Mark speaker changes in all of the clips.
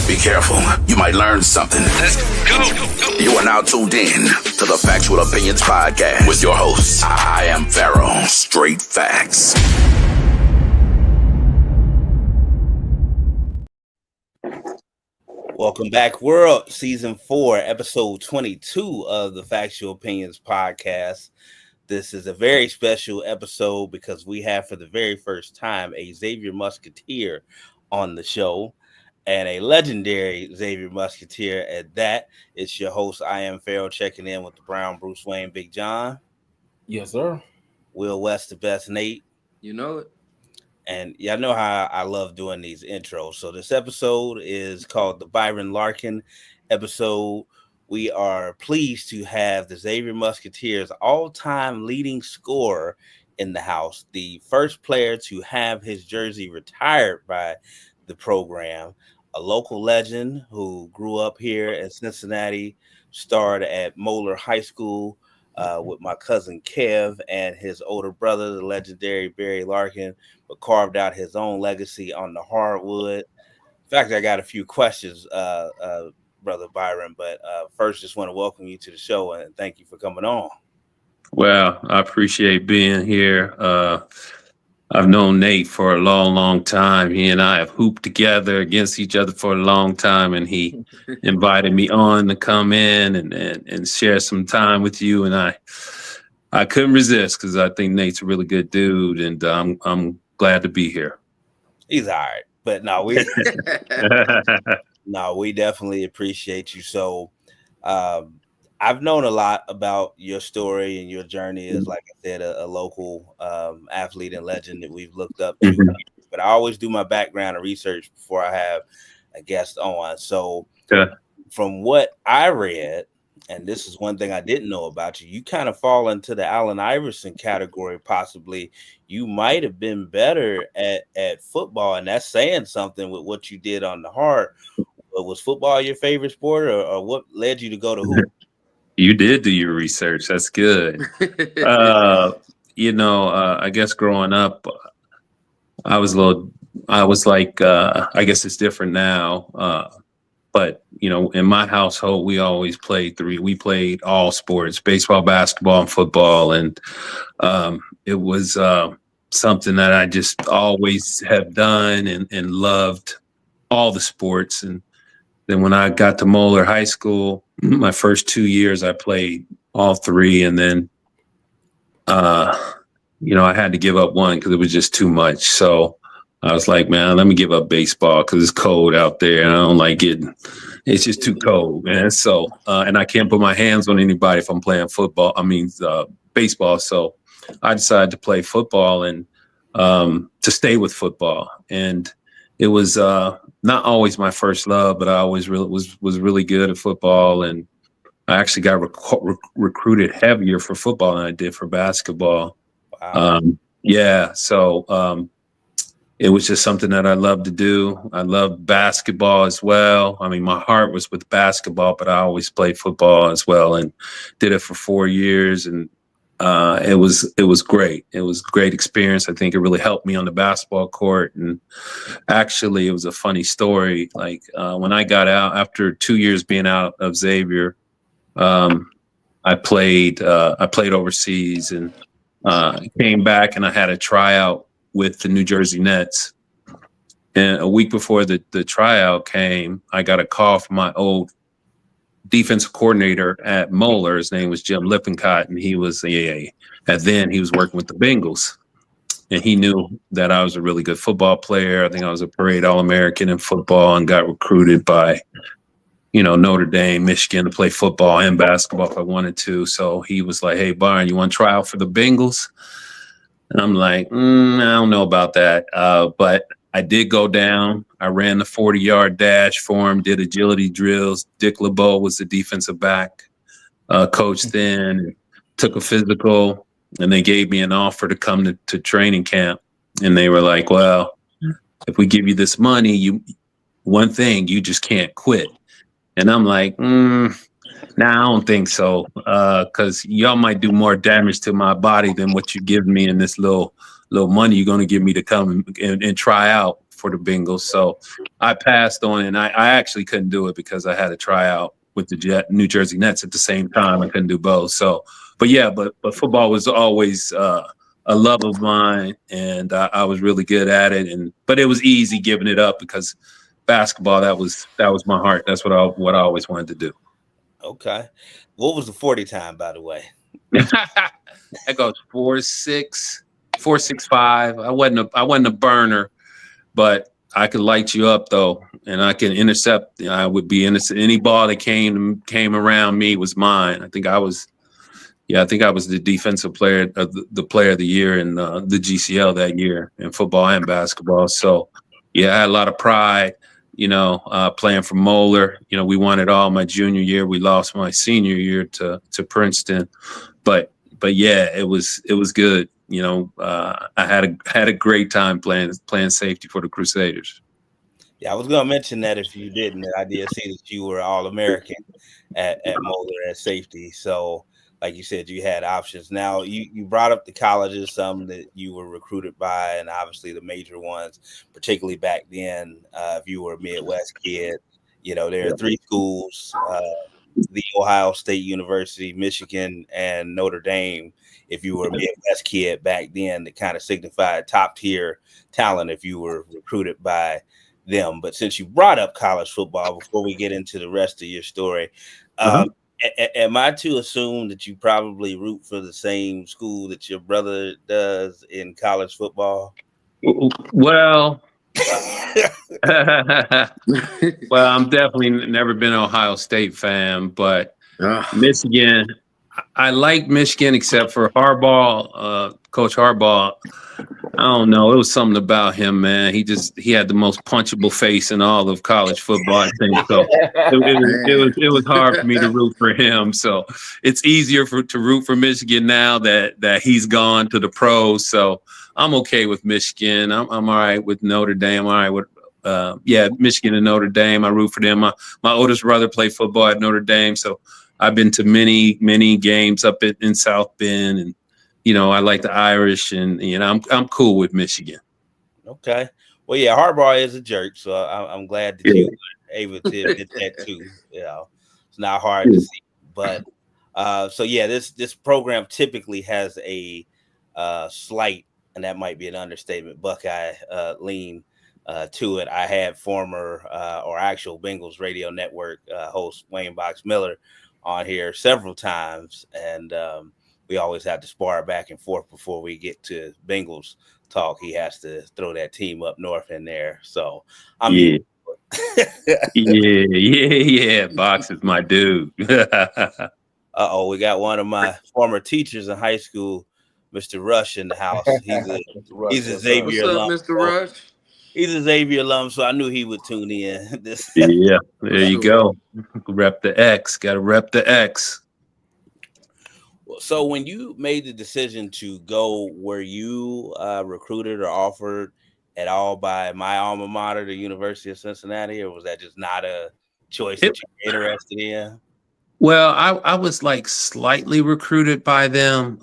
Speaker 1: Be careful. You might learn something.
Speaker 2: Let's go.
Speaker 1: You are now tuned in to the Factual Opinions Podcast with your hosts. I am Pharaoh. Straight facts.
Speaker 3: Welcome back, world. Season 4, episode 22 of the Factual Opinions Podcast. This is a very special episode because we have for the very first time a Xavier Musketeer on the show, and a legendary Xavier Musketeer at that. It's your host, I am Pharaoh, checking in with the Brown, Bruce Wayne, Big John.
Speaker 4: Yes, sir.
Speaker 3: Will West, the best, Nate.
Speaker 5: You know it.
Speaker 3: And y'all know how I love doing these intros. So this episode is called the Byron Larkin episode. We are pleased to have the Xavier Musketeers all-time leading scorer in the house, the first player to have his jersey retired by the program, a local legend who grew up here in Cincinnati, starred at Moeller High School with my cousin Kev and his older brother, the legendary Byron Larkin, but carved out his own legacy on the hardwood. In fact, I got a few questions, Brother Byron, but first just want to welcome you to the show and thank you for coming on.
Speaker 6: Well, I appreciate being here. I've known Nate for a long time. He and I have hooped together against each other for a long time, and he invited me on to come in and share some time with you. And I couldn't resist because I think Nate's a really good dude, and I'm glad to be here.
Speaker 3: He's all right, but no, we definitely appreciate you. So, I've known a lot about your story and your journey as, like I said, a local athlete and legend that we've looked up to. Mm-hmm. But I always do my background and research before I have a guest on. So from what I read, and this is one thing I didn't know about you, you kind of fall into the Allen Iverson category, possibly. You might have been better at football, and that's saying something with what you did on the heart. Was football your favorite sport, or what led you to go to hoop?
Speaker 6: You did do your research. That's good. I guess growing up, I guess it's different now. But, in my household, we always played we played all sports, baseball, basketball, and football. And it was something that I just always have done and loved all the sports. And then when I got to Moeller High School, my first 2 years, I played all three. And then, I had to give up one because it was just too much. So I was like, man, let me give up baseball because it's cold out there. And I don't like it. It's just too cold, man. So, and I can't put my hands on anybody if I'm playing baseball. So I decided to play football and to stay with football. And it was not always my first love, but I always was really good at football. And I actually got recruited heavier for football than I did for basketball. Wow. So it was just something that I loved to do. I loved basketball as well. I mean, my heart was with basketball, but I always played football as well and did it for 4 years. And it was great. It was a great experience. I think it really helped me on the basketball court. And actually, it was a funny story. Like when I got out after 2 years being out of Xavier, I played overseas and came back, and I had a tryout with the New Jersey Nets. And a week before the tryout came, I got a call from my old defensive coordinator at Moeller. His name was Jim Lippincott, and he was then he was working with the Bengals, and he knew that I was a really good football player. I think I was a parade All-American in football and got recruited by Notre Dame, Michigan to play football and basketball if I wanted to. So he was like, hey, Byron, you want to try out for the Bengals? And I'm like, I don't know about that. But I did go down. I ran the 40-yard dash for him, did agility drills. Dick LeBeau was the defensive back coach then, took a physical, and they gave me an offer to come to training camp. And they were like, well, if we give you this money, you just can't quit. And I'm like, I don't think so, because y'all might do more damage to my body than what you give me in this little money you're going to give me to come and try out for the Bengals. So I passed on, and I actually couldn't do it because I had to try out with the New Jersey Nets at the same time. I couldn't do both. So, but football was always a love of mine, and I was really good at it. But it was easy giving it up because basketball, that was my heart. That's what I always wanted to do.
Speaker 3: Okay. What was the 40 time, by the way?
Speaker 6: That goes 4.6, 4.65. I wasn't a burner, but I could light you up though, and I can intercept. I would be innocent. Any ball that came around me was mine. I think I was the defensive player, the player of the year in the GCL that year in football and basketball. So, yeah, I had a lot of pride. Playing for Moeller. We won it all my junior year. We lost my senior year to Princeton, but yeah, it was good. I had a great time playing safety for the Crusaders.
Speaker 3: Yeah, I was gonna mention that if you didn't, I did see that you were All-American at Moeller at safety. So, like you said, you had options. Now, you brought up the colleges, some that you were recruited by, and obviously the major ones, particularly back then. If you were a Midwest kid, there are three schools: the Ohio State University, Michigan, and Notre Dame. If you were a Midwest kid back then, that kind of signified top tier talent if you were recruited by them. But since you brought up college football, before we get into the rest of your story, am I to assume that you probably root for the same school that your brother does in college football?
Speaker 6: Well, I'm definitely never been an Ohio State fan, but Michigan, I like Michigan except for Harbaugh, Coach Harbaugh. I don't know. It was something about him, man. He had the most punchable face in all of college football, I think. So it was hard for me to root for him. So it's easier to root for Michigan now that he's gone to the pros. So I'm okay with Michigan. I'm all right with Notre Dame. All right with Michigan and Notre Dame. I root for them. My oldest brother played football at Notre Dame, so I've been to many games up in South Bend, and I like the Irish, and I'm cool with Michigan.
Speaker 3: Okay. Well, yeah, Harbaugh is a jerk, so I'm glad that you were able to admit that too. It's not hard to see, but this program typically has a slight, and that might be an understatement, Buckeye lean to it. I had former or actual Bengals radio network host Wayne Box Miller on here several times, and we always have to spar back and forth before we get to Bengals talk. He has to throw that team up north in there. So
Speaker 6: yeah. Box is my dude.
Speaker 3: We got one of my former teachers in high school, Mr. Rush, in the house. He's a Xavier alum.
Speaker 2: What's up, Mr. Rush?
Speaker 3: He's a Xavier alum, so I knew he would tune in.
Speaker 6: Yeah, there you go. Rep the X. Got to rep the X.
Speaker 3: So when you made the decision to go, were you recruited or offered at all by my alma mater, the University of Cincinnati, or was that just not a choice that you were interested in?
Speaker 6: Well, I was like slightly recruited by them.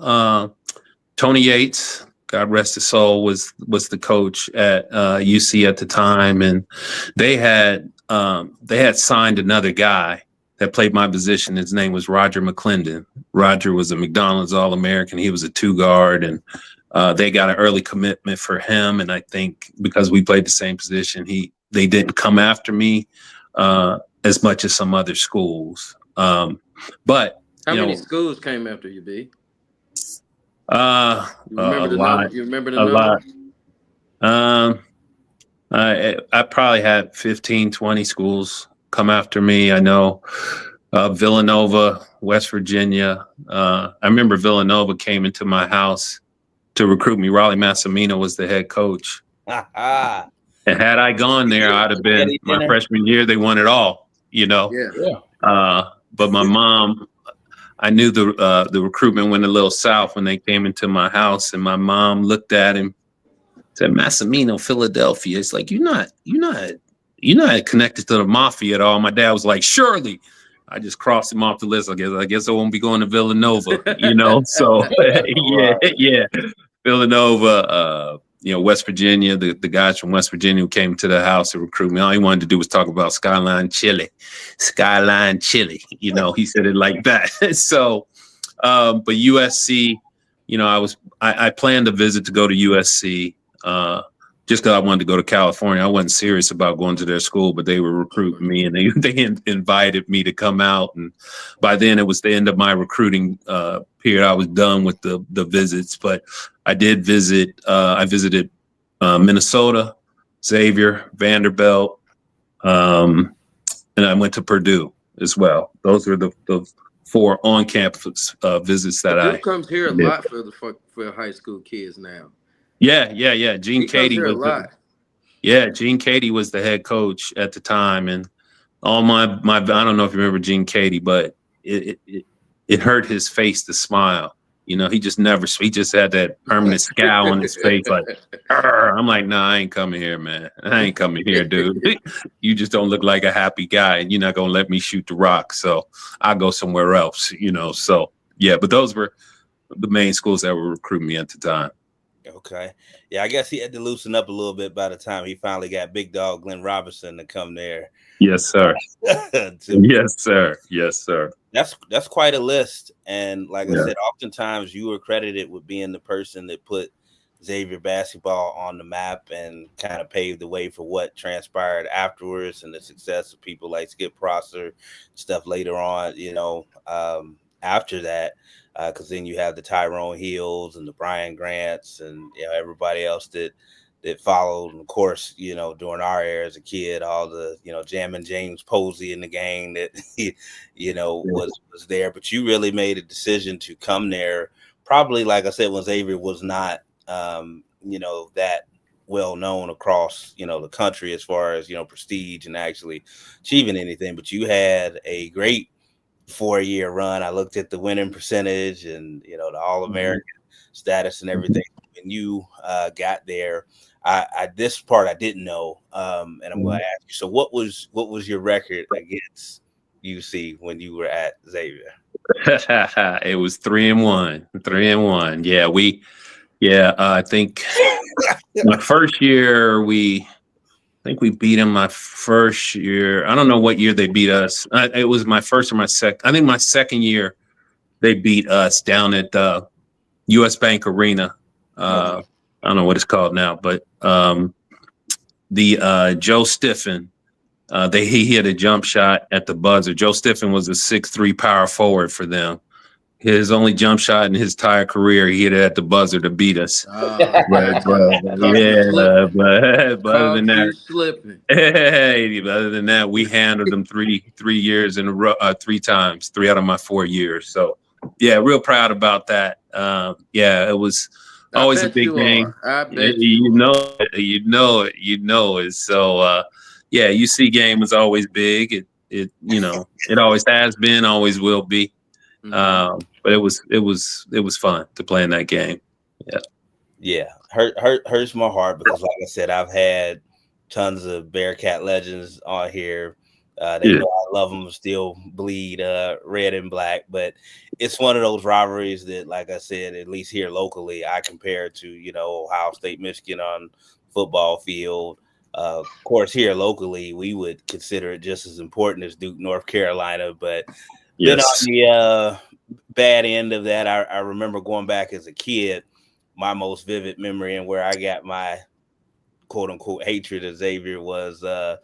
Speaker 6: Tony Yates, God rest his soul, was the coach at UC at the time, and they had signed another guy that played my position. His name was Roger McClendon. Roger was a McDonald's All-American. He was a 2-guard, and they got an early commitment for him. And I think because we played the same position, they didn't come after me as much as some other schools. But
Speaker 2: how many schools came after you, B?
Speaker 6: A lot.
Speaker 2: You remember the number?
Speaker 6: I probably had 15, 20 schools come after me. I know Villanova, West Virginia. I remember Villanova came into my house to recruit me. Raleigh Massimino was the head coach. And had I gone there, I'd have been my freshman year. They won it all, But my mom, I knew the recruitment went a little south when they came into my house, and my mom looked at him, said, "Massimino, Philadelphia." It's like, you're not connected to the mafia at all. My dad was like, "Surely." I just crossed him off the list. I guess I won't be going to Villanova, So yeah. Villanova, West Virginia, the guys from West Virginia who came to the house to recruit me. All he wanted to do was talk about Skyline Chili. He said it like that. So, but USC, I planned a visit to go to USC just because I wanted to go to California. I wasn't serious about going to their school, but they were recruiting me, and they invited me to come out. And by then, it was the end of my recruiting period. I was done with the visits, but I did visit. I visited Minnesota, Xavier, Vanderbilt, and I went to Purdue as well. Those were the 4 on-campus visits that
Speaker 2: Purdue
Speaker 6: I
Speaker 2: comes here a
Speaker 6: did.
Speaker 2: lot for high school kids now.
Speaker 6: Yeah. Gene
Speaker 2: He comes
Speaker 6: Katie
Speaker 2: here a
Speaker 6: was
Speaker 2: lot.
Speaker 6: Gene Katie was the head coach at the time, and all my I don't know if you remember Gene Katie, but it hurt his face to smile. He just had that permanent scowl on his face, like, "Arr." I'm like, nah, I ain't coming here, man. I ain't coming here, dude. You just don't look like a happy guy, and you're not gonna let me shoot the rock, so I'll go somewhere else, So yeah, but those were the main schools that were recruiting me at the time.
Speaker 3: Okay. Yeah, I guess he had to loosen up a little bit by the time he finally got big dog Glenn Robinson to come there.
Speaker 6: Yes, sir. Yes, sir. Yes, sir.
Speaker 3: That's quite a list. And like I said, oftentimes you were credited with being the person that put Xavier basketball on the map and kind of paved the way for what transpired afterwards and the success of people like Skip Prosser, stuff later on, after that. Because then you have the Tyrone Hills and the Brian Grants and everybody else that followed. And of course, during our era as a kid, all the Jammin' James Posey in the gang that was there. But you really made a decision to come there. Probably, like I said, when Xavier was not that well known across the country as far as prestige and actually achieving anything. But you had a great 4-year run. I looked at the winning percentage and the All-American status and everything. When you got there, this part I didn't know, and I'm going to ask you. So, what was your record against UC when you were at Xavier?
Speaker 6: It was 3-1. 3-1. Yeah, I think my first year we beat them my first year. I don't know what year they beat us. It was my first or my second. I think my second year they beat us down at US Bank Arena. I don't know what it's called now, but the Joe Stiffen, he hit a jump shot at the buzzer. Joe Stiffen was a 6'3" power forward for them. His only jump shot in his entire career, he hit it at the buzzer to beat us. But other than that, we handled them three years in a row, 3 times, 3 out of my 4 years. So, yeah, real proud about that. It was always a big game.
Speaker 2: I bet
Speaker 6: you know it. So, UC game was always big. It always has been, always will be. But it was fun to play in that game.
Speaker 3: Hurts my heart because, like I said, I've had tons of Bearcat legends on here. They know I love them, still bleed red and black, but it's one of those rivalries that, like I said, at least here locally, I compare to Ohio State, Michigan on football field. Of course, here locally, we would consider it just as important as Duke, North Carolina, but then on the bad end of that, I remember going back as a kid, my most vivid memory and where I got my quote unquote hatred of Xavier was the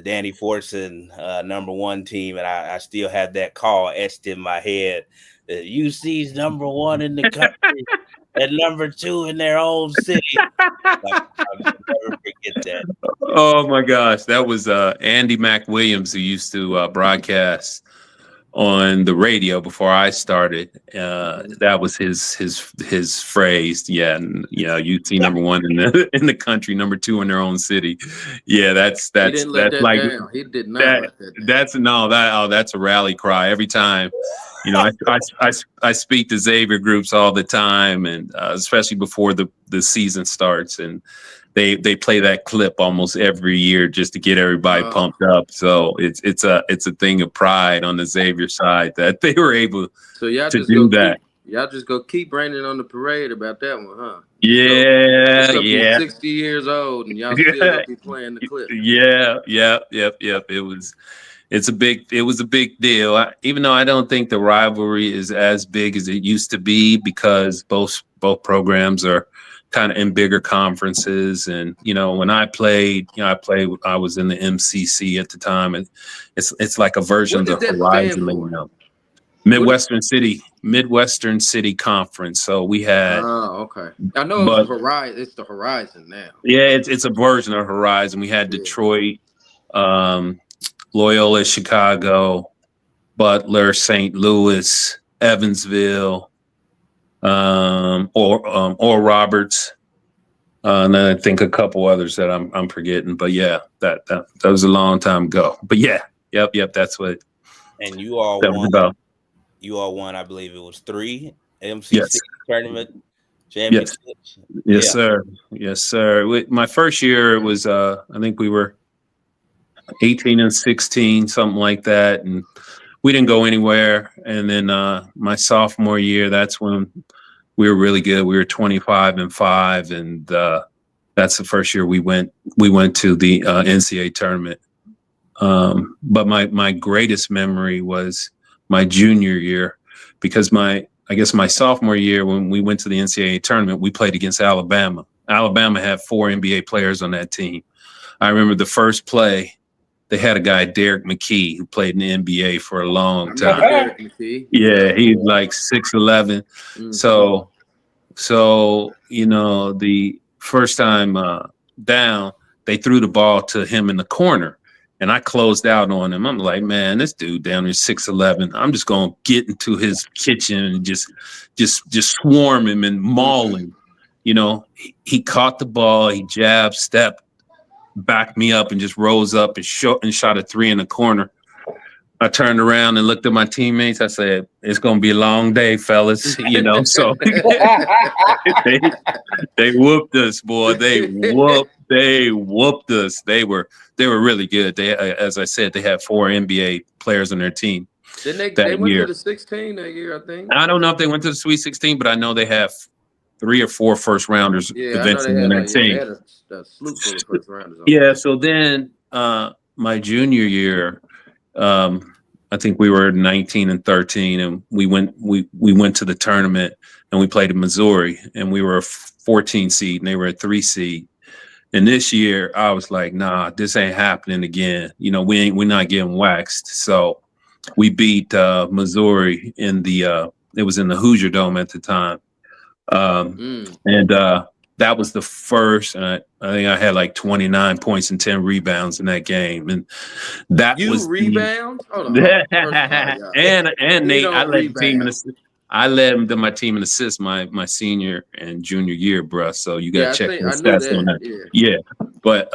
Speaker 3: Danny Fortson #1 team. And I still have that call etched in my head. UC's #1 in the country and #2 in their own city. I'll never forget that.
Speaker 6: Oh my gosh. That was Andy McWilliams, who used to broadcast on the radio before I started. That was his phrase. Yeah, and UT #1 in the country, #2 in their own city. Yeah, that's
Speaker 2: he didn't let that
Speaker 6: like
Speaker 2: down. He did not let that down.
Speaker 6: That's a rally cry every time. I speak to Xavier groups all the time, and especially before the season starts, and they play that clip almost every year just to get everybody pumped up. So it's a thing of pride on the Xavier side that they were able
Speaker 2: so y'all
Speaker 6: to
Speaker 2: just
Speaker 6: do that.
Speaker 2: Y'all just go keep raining on the parade about that one, huh?
Speaker 6: Yeah,
Speaker 2: It's
Speaker 6: yeah.
Speaker 2: be 60 years old, and y'all still gonna be playing the clip.
Speaker 6: Yeah, yep. It was a big deal. Even though I don't think the rivalry is as big as it used to be, because both programs are kind of in bigger conferences. And when I played, I was in the MCC at the time, and it's like a version of the Horizon League now. Midwestern City Conference. So we had.
Speaker 2: Oh, okay. I know it's the Horizon. It's the Horizon now.
Speaker 6: Yeah, it's a version of Horizon. We had Detroit, Loyola, Chicago, Butler, St. Louis, Evansville, or Roberts, and then I think a couple others that I'm forgetting. But yeah, that was a long time ago. But yeah, yep. That's what.
Speaker 3: And you all won.
Speaker 6: About.
Speaker 3: You all won, I believe it was 3 MCC tournament championships.
Speaker 6: Yes, sir. Yes, sir. My first year, it was I think we were 18 and 16, something like that, and we didn't go anywhere. And then my sophomore year, that's when we were really good. We were 25 and 5, and that's the first year we went to the NCAA tournament. But my greatest memory was my junior year, because I guess my sophomore year, when we went to the NCAA tournament, we played against Alabama. Alabama had 4 NBA players on that team. I remember the first play, they had a guy, Derek McKee, who played in the NBA for a long time.
Speaker 2: Derek McKee.
Speaker 6: Yeah, he's like 6'11". Mm-hmm. So the first time down, they threw the ball to him in the corner. And I closed out on him. I'm like, man, this dude down here 6'11". I'm just gonna get into his kitchen and just swarm him and maul him. He caught the ball, he jabbed, stepped, backed me up, and just rose up and shot a 3 in the corner. I turned around and looked at my teammates. I said, "It's gonna be a long day, fellas." So they whooped us, boy. They whooped us. They were really good. They, as I said, they had 4 NBA players on their team.
Speaker 2: Didn't they went to the 16 that year, I think?
Speaker 6: I don't know if they went to the Sweet 16, but I know they have 3 or 4 first rounders eventually on that team.
Speaker 2: They had a sloop full of first rounders.
Speaker 6: So then my junior year, I think we were 19 and 13, and we went to the tournament, and we played in Missouri, and we were a 14 seed, and they were a 3 seed. And this year, I was like, nah, this ain't happening again. We're not getting waxed. So we beat Missouri it was in the Hoosier Dome at the time. And that was the first, and I think I had like 29 points and 10 rebounds in that game. And that was
Speaker 2: rebounds?
Speaker 6: And Nate, I led the team in assists. I led my team in assists my senior and junior year, bro. So you got to check the stats on that. Yeah. But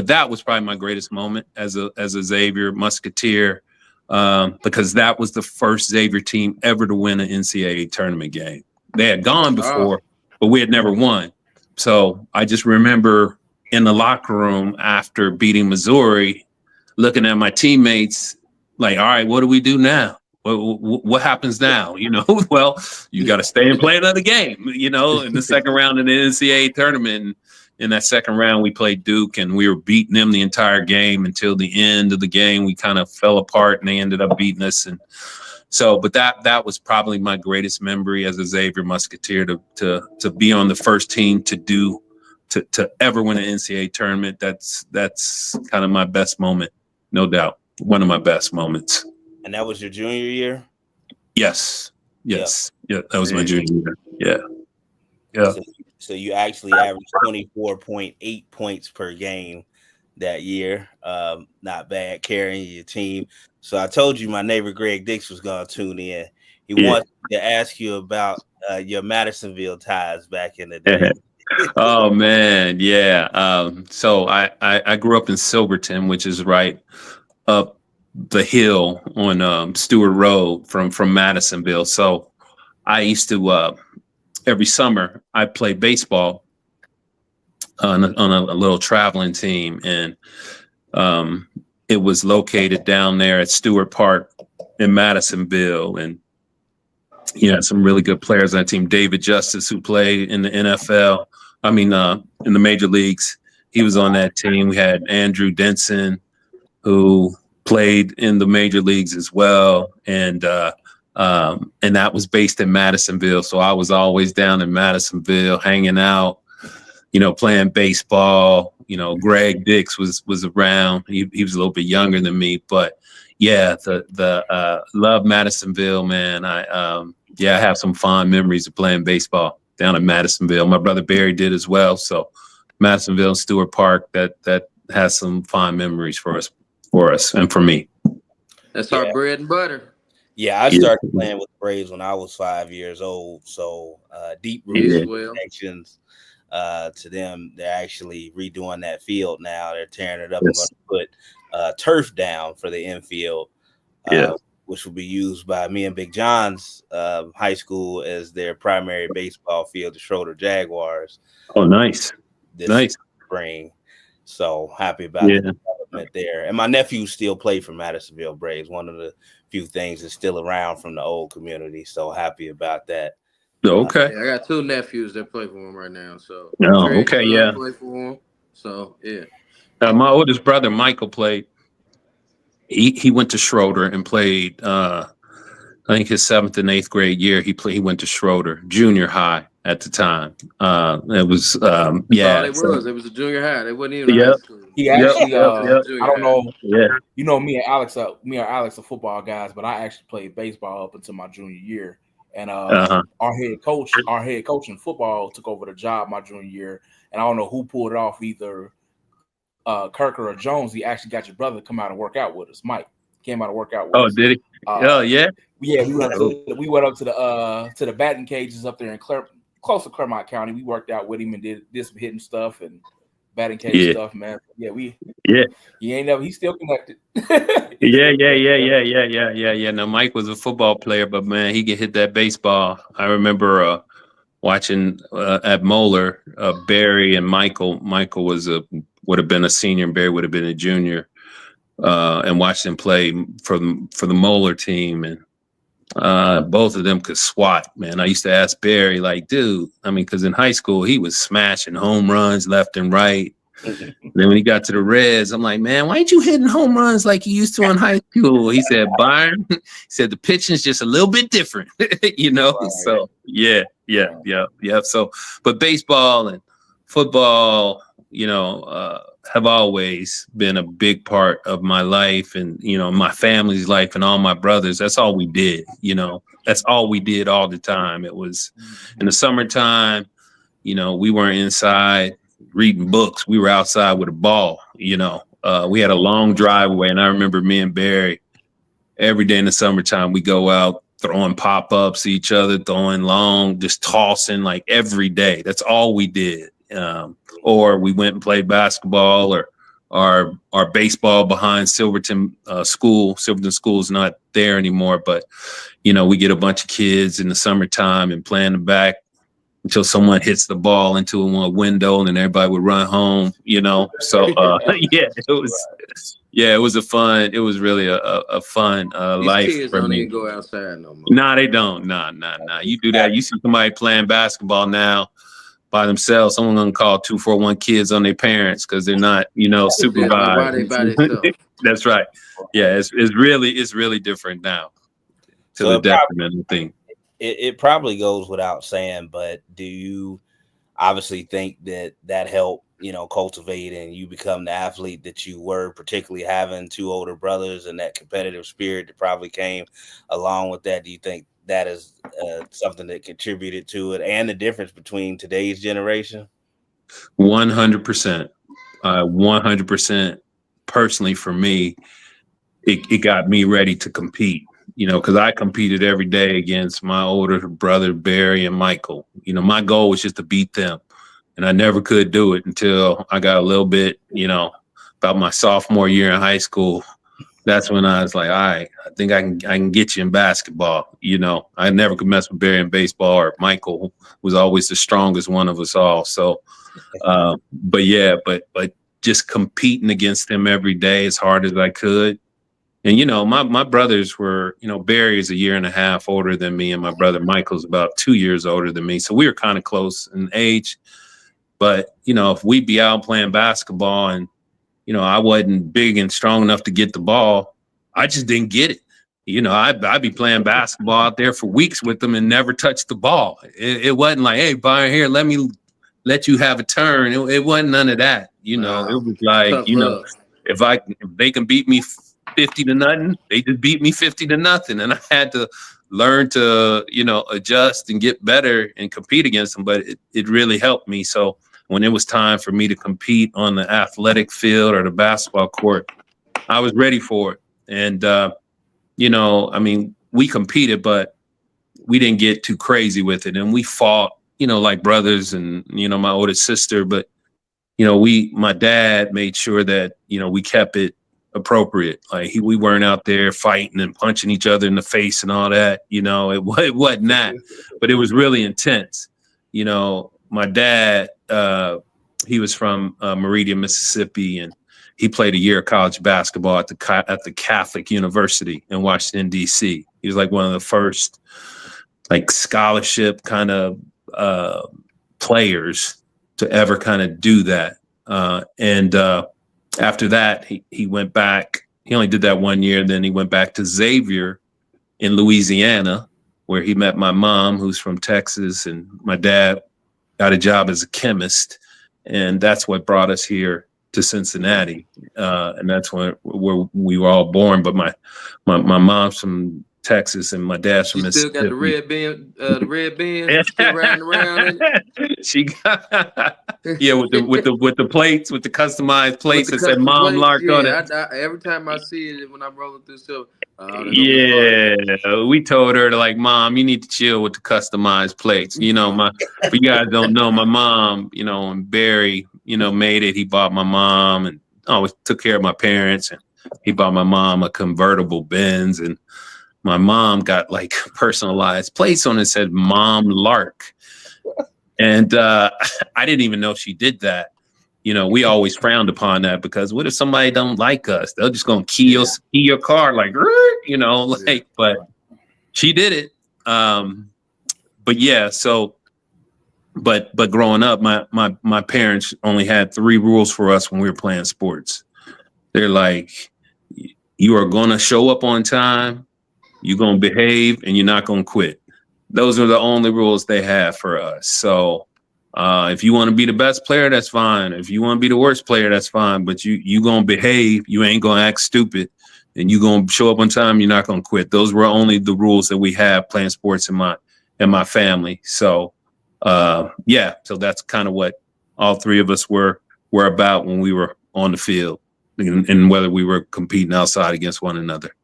Speaker 6: that was probably my greatest moment as a Xavier Musketeer, because that was the first Xavier team ever to win an NCAA tournament game. They had gone before, but we had never won. So I just remember in the locker room after beating Missouri, looking at my teammates like, all right, what do we do now? What happens now? Well, you got to stay and play another game, in the second round of the NCAA tournament. In that second round, we played Duke, and we were beating them the entire game until the end of the game. We kind of fell apart, and they ended up beating us. And so, but that was probably my greatest memory as a Xavier Musketeer, to be on the first team to ever win an NCAA tournament. That's kind of my best moment, no doubt. One of my best moments.
Speaker 3: And that was your junior year?
Speaker 6: Yes. Yeah, that was my junior year. Yeah.
Speaker 3: So you actually averaged 24.8 points per game that year. Not bad, carrying your team. So I told you my neighbor Greg Dix was going to tune in. He wants to ask you about your Madisonville ties back in the day.
Speaker 6: Oh man, yeah. So I grew up in Silverton, which is right up the hill on Stewart Road from Madisonville. So I used to every summer I play baseball on a little traveling team, and it was located down there at Stewart Park in Madisonville. And You had some really good players on that team. David Justice, who played in the NFL. I mean, in the major leagues, he was on that team. We had Andrew Denson, who played in the major leagues as well, and that was based in Madisonville. So I was always down in Madisonville, hanging out, playing baseball. Greg Dix was around. He was a little bit younger than me, but yeah, the love Madisonville, man. I have some fond memories of playing baseball down in Madisonville. My brother Barry did as well. So Madisonville, Stewart Park, that has some fond memories for us and for me.
Speaker 2: That's our bread and butter.
Speaker 3: Yeah, I started playing with the Braves when I was 5 years old. So deep rooted connections to them. They're actually redoing that field now. They're tearing it up and going to put turf down for the infield, which will be used by me and Big John's high school as their primary baseball field, the Schroeder Jaguars.
Speaker 6: Oh, nice.
Speaker 3: This spring. So happy about the development there. And my nephews still play for Madisonville Braves. One of the few things that's still around from the old community. So happy about that.
Speaker 6: Okay.
Speaker 2: I got 2 nephews that play for him right now. So
Speaker 6: okay,
Speaker 2: play for him. So
Speaker 6: my oldest brother Michael played. He went to Schroeder and played. I think his 7th and 8th grade year. He went to Schroeder junior high at the time. It was
Speaker 2: it was a junior high. They wasn't even high school.
Speaker 4: He actually I don't know.
Speaker 6: Yeah.
Speaker 4: Me and Alex are football guys, but I actually played baseball up until my junior year. And our head coach in football took over the job my junior year. And I don't know who pulled it off, either Kirker or Jones. He actually got your brother to come out and work out with us. Mike came out and work out with us.
Speaker 6: Oh, did he? Yeah.
Speaker 4: Yeah, we went up to the batting cages up there in close to Clermont County. We worked out with him and did some hitting stuff and batting cage stuff, man. He's still connected.
Speaker 6: Yeah. Now Mike was a football player, but man, he could hit that baseball. I remember watching at Moeller, Barry and Michael. Michael would have been a senior and Barry would have been a junior, and watched them play for the Moeller team, and both of them could swat, man. I used to ask Barry, like, dude, because in high school he was smashing home runs left and right. Then when he got to the Reds, I'm like, man, why ain't you hitting home runs like you used to in high school? He said, Byron, he said the pitching's just a little bit different, Right. So yeah. So, but baseball and football, have always been a big part of my life and, my family's life and all my brothers. That's all we did, that's all we did all the time. It was in the summertime, we weren't inside reading books. We were outside with a ball, we had a long driveway. And I remember me and Barry every day in the summertime, we go out throwing pop-ups at each other, throwing long, just tossing like every day. That's all we did. Or we went and played basketball or our baseball behind Silverton School. Silverton School is not there anymore, but, we get a bunch of kids in the summertime and play in the back until someone hits the ball into a window and then everybody would run home, So, it was really a fun life.
Speaker 2: These kids
Speaker 6: for
Speaker 2: don't
Speaker 6: me.
Speaker 2: even go outside no more.
Speaker 6: Nah, they don't. Nah. You do that. You see somebody playing basketball now by themselves, someone gonna call 241 kids on their parents because they're not, supervised.
Speaker 2: Why they by themselves?
Speaker 6: That's right. Yeah, it's really different now. To the detriment of the thing.
Speaker 3: It probably goes without saying, but do you obviously think that helped, cultivate and you become the athlete that you were, particularly having 2 older brothers and that competitive spirit that probably came along with that? Do you think that is something that contributed to it and the difference between today's generation?
Speaker 6: 100%. 100%. Personally, for me, it got me ready to compete, because I competed every day against my older brother, Barry and Michael. My goal was just to beat them. And I never could do it until I got a little bit, about my sophomore year in high school. That's when I was like, all right, I think I can get you in basketball. I never could mess with Barry in baseball, or Michael was always the strongest one of us all. So, but just competing against him every day as hard as I could, And, my brothers were, Barry is a year and a half older than me, and my brother Michael's about 2 years older than me. So we were kind of close in age. But, if we'd be out playing basketball and, I wasn't big and strong enough to get the ball, I just didn't get it. I'd be playing basketball out there for weeks with them and never touch the ball. It wasn't like, hey, Byron, here, let you have a turn. It wasn't none of that. It was like, if they can beat me 50-0, they just beat me 50-0. And I had to learn to, adjust and get better and compete against them. But it really helped me. So when it was time for me to compete on the athletic field or the basketball court, I was ready for it. And, we competed, but we didn't get too crazy with it. And we fought, like brothers and, my oldest sister. But, my dad made sure that, we kept it appropriate. Like we weren't out there fighting and punching each other in the face and all that. It wasn't that, but it was really intense. My dad, he was from Meridian, Mississippi, and he played a year of college basketball at the Catholic University in Washington, D.C. He was like one of the first like scholarship kind of players to ever kind of do that. And after that, he went back. He only did that 1 year. Then he went back to Xavier in Louisiana, where he met my mom, who's from Texas, and my dad got a job as a chemist. And that's what brought us here to Cincinnati. And that's where we were all born. But my mom's from Texas and my dad's from Mississippi.
Speaker 2: Still got the red band still riding around.
Speaker 6: She got with the plates, with the customized plates that said Mom Lark on it.
Speaker 2: Every time I see it when I'm rolling through stuff.
Speaker 6: We told her to like, Mom, you need to chill with the customized plates. If you guys don't know, my mom, and Barry, made it. He bought my mom and always took care of my parents, and he bought my mom a convertible Benz, and my mom got like personalized plates on it that said Mom Lark. And I didn't even know she did that. We always frowned upon that because what if somebody don't like us? They're just gonna key your car like, but she did it. But yeah, so but growing up, my parents only had 3 rules for us when we were playing sports. They're like, you are gonna show up on time, you're gonna behave, and you're not gonna quit. Those are the only rules they have for us. So if you want to be the best player, that's fine. If you want to be the worst player, that's fine. But you gonna behave. You ain't gonna act stupid, and you gonna show up on time. You're not gonna quit. Those were only the rules that we have playing sports in my family. So so that's kind of what all 3 of us were about when we were on the field, and whether we were competing outside against one another.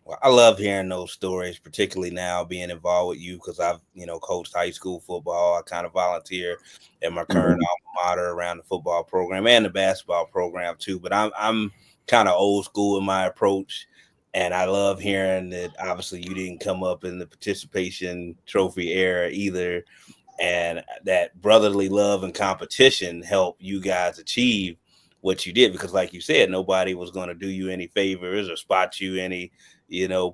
Speaker 3: Well, I love hearing those stories, particularly now being involved with you because I've, coached high school football. I kind of volunteer at my current alma mater around the football program and the basketball program too. But I'm kind of old school in my approach, and I love hearing that. Obviously, you didn't come up in the participation trophy era either, and that brotherly love and competition helped you guys achieve what you did. Because, like you said, nobody was going to do you any favors or spot you any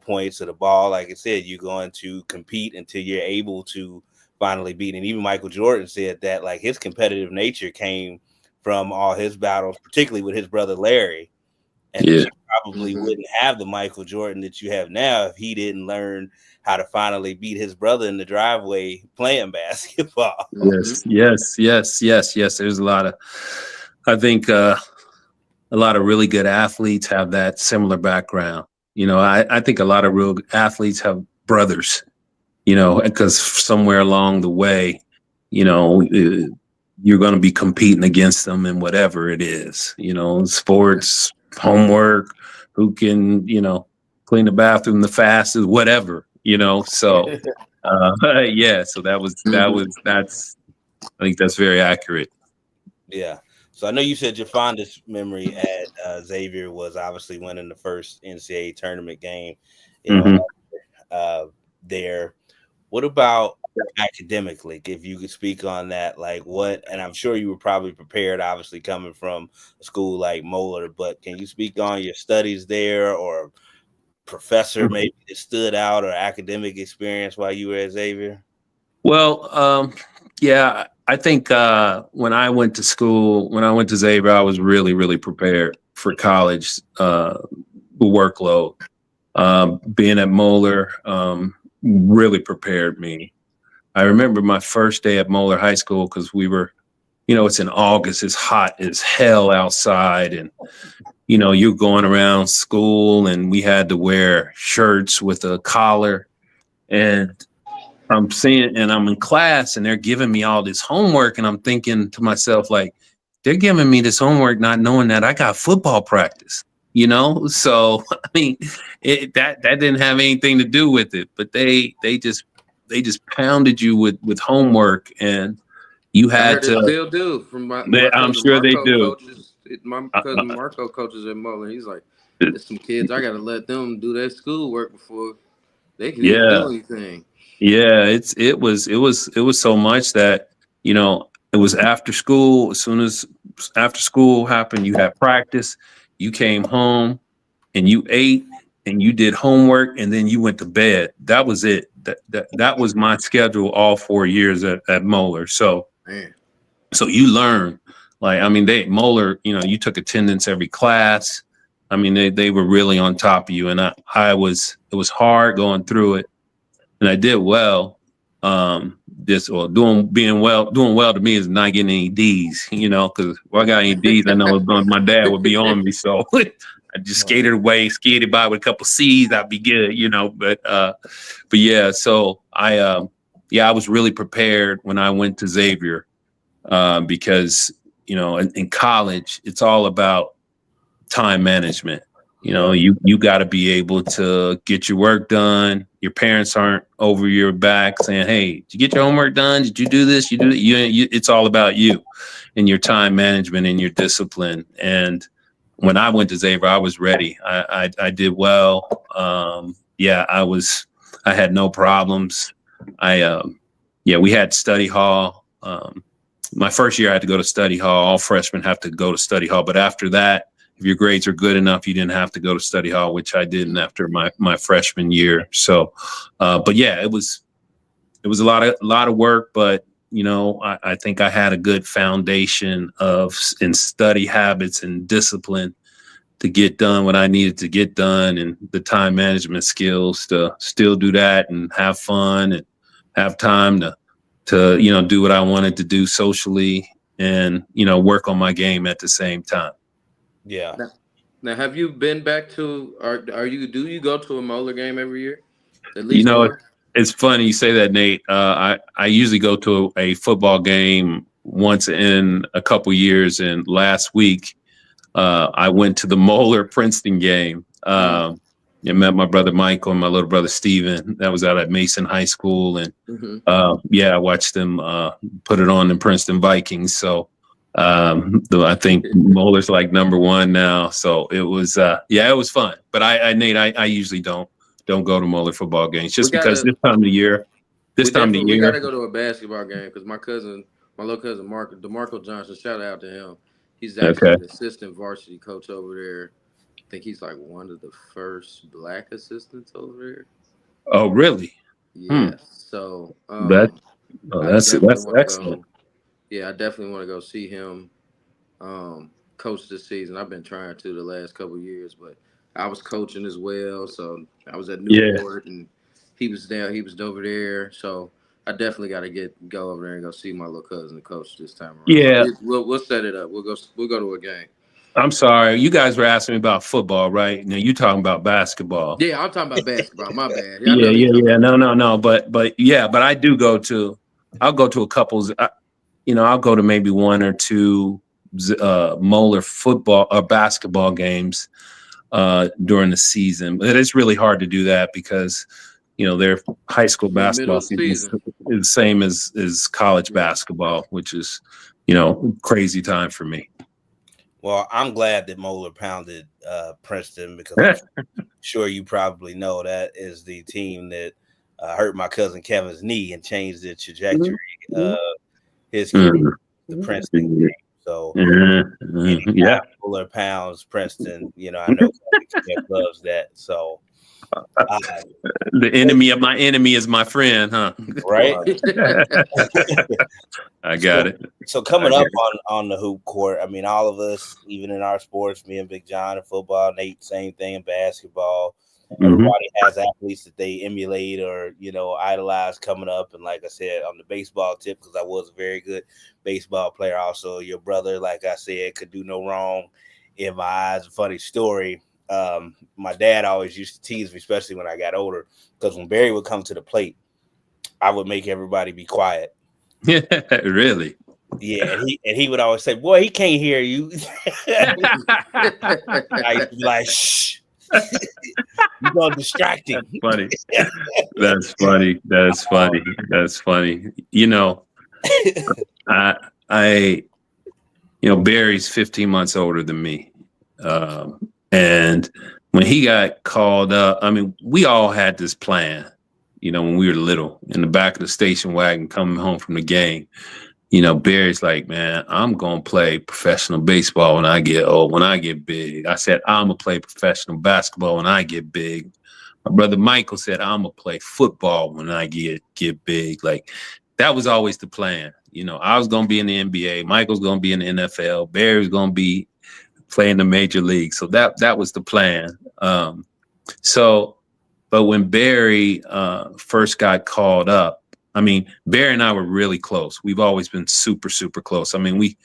Speaker 3: points of the ball. Like I said, you're going to compete until you're able to finally beat. And even Michael Jordan said that like his competitive nature came from all his battles, particularly with his brother Larry. And you probably wouldn't have the Michael Jordan that you have now if he didn't learn how to finally beat his brother in the driveway playing basketball.
Speaker 6: Yes. There's a lot of, I think a lot of really good athletes have that similar background. I think a lot of real athletes have brothers, because somewhere along the way, you're going to be competing against them in whatever it is, sports, homework, who can, clean the bathroom the fastest, whatever, so, so I think that's very accurate.
Speaker 3: Yeah. So I know you said your fondest memory at Xavier was obviously winning the first NCAA tournament game, there. What about academically? If you could speak on that, like what, and I'm sure you were probably prepared, obviously coming from a school like Moeller, but can you speak on your studies there or professor maybe that stood out, or academic experience while you were at Xavier?
Speaker 6: Well, yeah, I think when I went to school, when I went to Xavier, I was really, really prepared for college workload. Being at Moeller really prepared me. I remember my first day at Moeller High School because we were, it's in August, it's hot as hell outside, and you're going around school, and we had to wear shirts with a collar, and I'm in class, and they're giving me all this homework, and I'm thinking to myself, like, they're giving me this homework not knowing that I got football practice, So I mean, that didn't have anything to do with it, but they just pounded you with homework, and you had to.
Speaker 2: They still do. From my
Speaker 6: I'm sure
Speaker 2: Marco
Speaker 6: they do.
Speaker 2: Coaches, my cousin Marco coaches at Moeller. He's like, there's some kids I got to let them do their schoolwork before they can even do anything.
Speaker 6: Yeah, it was so much that it was after school. As soon as after school happened, you had practice. You came home, and you ate, and you did homework, and then you went to bed. That was it. That was my schedule all 4 years at Moeller. So, so you learn. Like, I mean, Moeller, you took attendance every class. I mean, they were really on top of you, and it was hard going through it, and I did well. Doing well to me is not getting any D's, because if I got any D's, I know my dad would be on me. So I just skated by with a couple C's, I'd be good, But yeah, so I was really prepared when I went to Xavier, because in college it's all about time management. You got to be able to get your work done. Your parents aren't over your back saying, "Hey, did you get your homework done? Did you do this? You do that?" It's all about you and your time management and your discipline. And when I went to Xavier, I was ready. I did well. I had no problems. We had study hall. My first year I had to go to study hall. All freshmen have to go to study hall. But after that, if your grades are good enough, you didn't have to go to study hall, which I didn't after my freshman year. So, but yeah, it was a lot of work, but I think I had a good foundation in study habits and discipline to get done what I needed to get done, and the time management skills to still do that and have fun and have time to do what I wanted to do socially, and work on my game at the same time.
Speaker 3: Yeah.
Speaker 2: Now, have you been back to? Do you go to a Moeller game every year? At least
Speaker 6: it's funny you say that, Nate. I usually go to a football game once in a couple years, and last week I went to the Moeller Princeton game. I met my brother Michael and my little brother Steven. That was out at Mason High School, and I watched them put it on the Princeton Vikings. So. I think Moeller's like number one now, so it was it was fun. But Nate, I usually don't go to Moeller football games just because this time of the year. We
Speaker 2: got to go to a basketball game because my little cousin DeMarco Johnson, shout out to him. He's actually an assistant varsity coach over there. I think he's like one of the first Black assistants over there.
Speaker 6: Oh, really?
Speaker 2: Yeah. So
Speaker 6: that's excellent.
Speaker 2: Yeah, I definitely want to go see him coach this season. I've been trying to the last couple of years, but I was coaching as well. So I was at Newport, and he was there. He was over there. So I definitely got to go over there and go see my little cousin coach this time around.
Speaker 6: Yeah,
Speaker 2: so we'll set it up. We'll go to a game.
Speaker 6: I'm sorry, you guys were asking me about football, right? Now you're talking about basketball.
Speaker 2: Yeah, I'm talking about basketball. My bad.
Speaker 6: Yeah. No. But I do go to. I'll go to a couple's. I'll go to maybe one or two Moeller football or basketball games during the season. But it's really hard to do that because, their high school basketball season is the same as college basketball, which is, crazy time for me.
Speaker 3: Well, I'm glad that Moeller pounded Princeton because I'm sure you probably know that is the team that hurt my cousin Kevin's knee and changed the trajectory of his career, the Princeton game. So, Moeller pounds Princeton. I know Kev loves that. So,
Speaker 6: The enemy of my enemy is my friend, huh?
Speaker 3: Right.
Speaker 6: I got it.
Speaker 3: So coming up on the hoop court, I mean, all of us, even in our sports, me and Big John in football, Nate, same thing in basketball. Everybody has athletes that they emulate or, idolize coming up. And like I said, on the baseball tip, because I was a very good baseball player. Also, your brother, like I said, could do no wrong in my eyes. A funny story. My dad always used to tease me, especially when I got older, because when Barry would come to the plate, I would make everybody be quiet.
Speaker 6: Yeah, really?
Speaker 3: Yeah, and he would always say, "Boy, he can't hear you." I used to be like, "Shh, you're gonna distract him."
Speaker 6: Funny. That's funny. That's funny. That's funny. Barry's 15 months older than me. And when he got called up, I mean, we all had this plan, when we were little in the back of the station wagon coming home from the game. Barry's like, man, I'm going to play professional baseball when I get old, when I get big. I said, I'm going to play professional basketball when I get big. My brother Michael said, I'm going to play football when I get big. Like, that was always the plan. I was going to be in the NBA. Michael's going to be in the NFL. Barry's going to be playing the major league. So that was the plan. But when Barry first got called up, I mean, Barry and I were really close. We've always been super, super close. I mean, we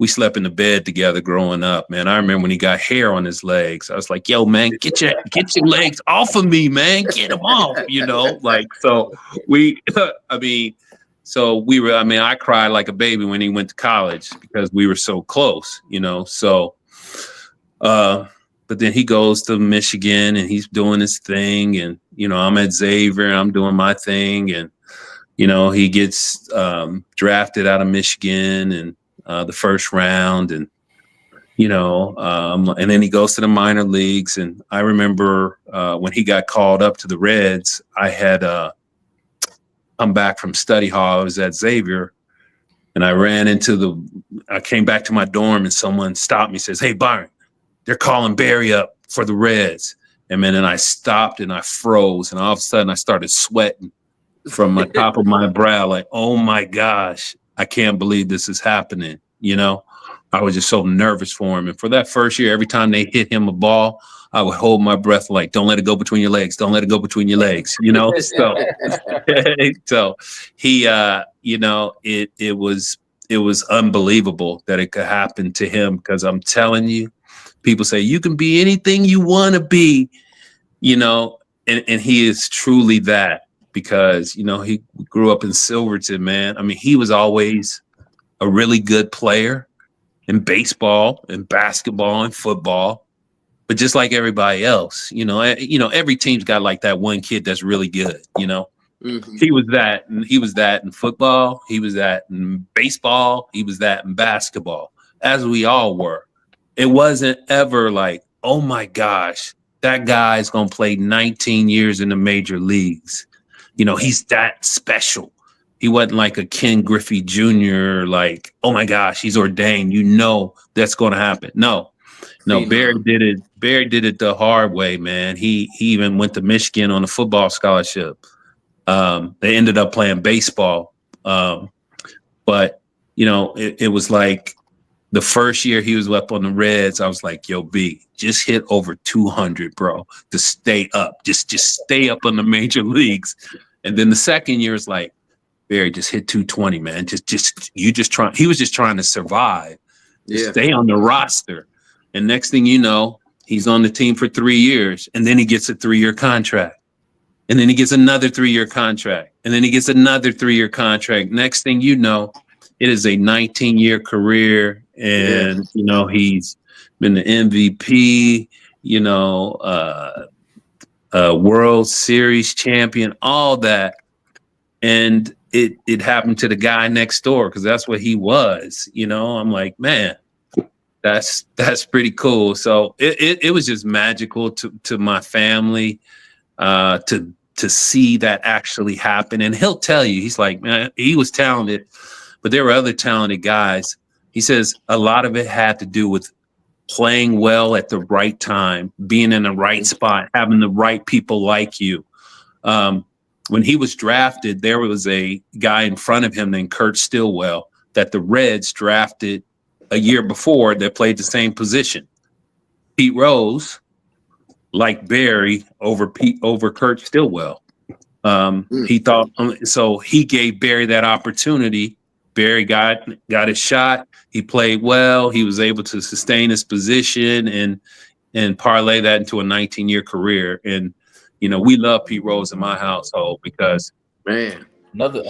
Speaker 6: slept in the bed together growing up, man. I remember when he got hair on his legs, I was like, yo, man, get your legs off of me, man. Get them off, I cried like a baby when he went to college because we were so close, but then he goes to Michigan and he's doing his thing. And, I'm at Xavier and I'm doing my thing. And, he gets drafted out of Michigan and the first round. And, and then he goes to the minor leagues. And I remember when he got called up to the Reds, I had come back from study hall. I was at Xavier. And I came back to my dorm and someone stopped me and says, hey, Byron, they're calling Barry up for the Reds. And then I stopped and I froze. And all of a sudden I started sweating from the top of my brow. Like, oh my gosh, I can't believe this is happening. I was just so nervous for him. And for that first year, every time they hit him a ball, I would hold my breath like, don't let it go between your legs. Don't let it go between your legs. So he, it was unbelievable that it could happen to him. Because I'm telling you, people say you can be anything you want to be, and he is truly that because, he grew up in Silverton, man. I mean, he was always a really good player in baseball and basketball and football, but just like everybody else, every team's got like that one kid that's really good, Mm-hmm. He was that, and he was that in football. He was that in baseball. He was that in basketball, as we all were. It wasn't ever like, oh my gosh, that guy's going to play 19 years in the major leagues. He's that special. He wasn't like a Ken Griffey Jr. Like, oh my gosh, he's ordained. That's going to happen. No, Barry did it. Barry did it the hard way, man. He even went to Michigan on a football scholarship. They ended up playing baseball. But it was like, the first year he was up on the Reds, I was like, yo, B, just hit over 200, bro, to stay up. Just stay up on the major leagues. And then the second year is like, Barry, just hit 220, man. He was just trying to survive. Just stay on the roster. And next thing you know, he's on the team for 3 years. And then he gets a 3-year contract. And then he gets another 3-year contract. And then he gets another 3-year contract. Next thing you know, it is a 19-year career. And, he's been the MVP, World Series champion, all that. And it happened to the guy next door because that's what he was. I'm like, man, that's pretty cool. So it was just magical to my family to see that actually happen. And he'll tell you, he's like, man, he was talented, but there were other talented guys. He says a lot of it had to do with playing well at the right time, being in the right spot, having the right people like you. When he was drafted, there was a guy in front of him named Kurt Stillwell that the Reds drafted a year before that played the same position. Pete Rose liked Barry over Kurt Stillwell. He thought so. He gave Barry that opportunity. Barry got his shot. He played well. He was able to sustain his position and parlay that into a 19-year career. And we love Pete Rose in my household because
Speaker 4: another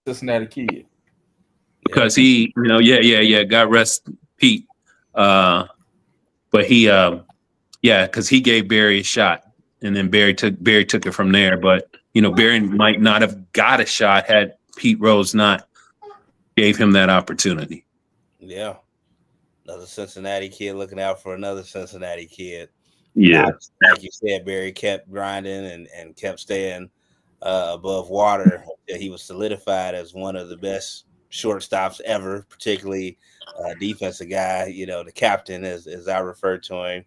Speaker 4: Cincinnati kid.
Speaker 6: Because he, God rest Pete. But he, because he gave Barry a shot, and then Barry took it from there. But Barry might not have got a shot had Pete Rose not gave him that opportunity.
Speaker 3: Yeah, another Cincinnati kid looking out for another Cincinnati kid.
Speaker 6: Yeah,
Speaker 3: like you said, Barry kept grinding and kept staying above water. He was solidified as one of the best shortstops ever, particularly defensive guy. The captain, as I refer to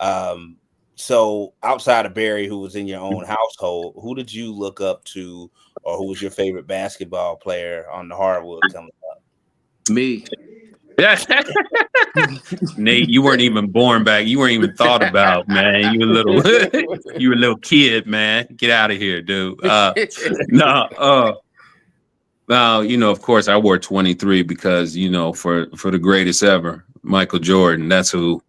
Speaker 3: him. So outside of Barry, who was in your own household, who did you look up to, or who was your favorite basketball player on the hardwood coming up?
Speaker 2: Me.
Speaker 6: Nate, you weren't even born back. You weren't even thought about, man. You were a little kid, man. Get out of here, dude. Now, of course, I wore 23 because, for the greatest ever, Michael Jordan. That's who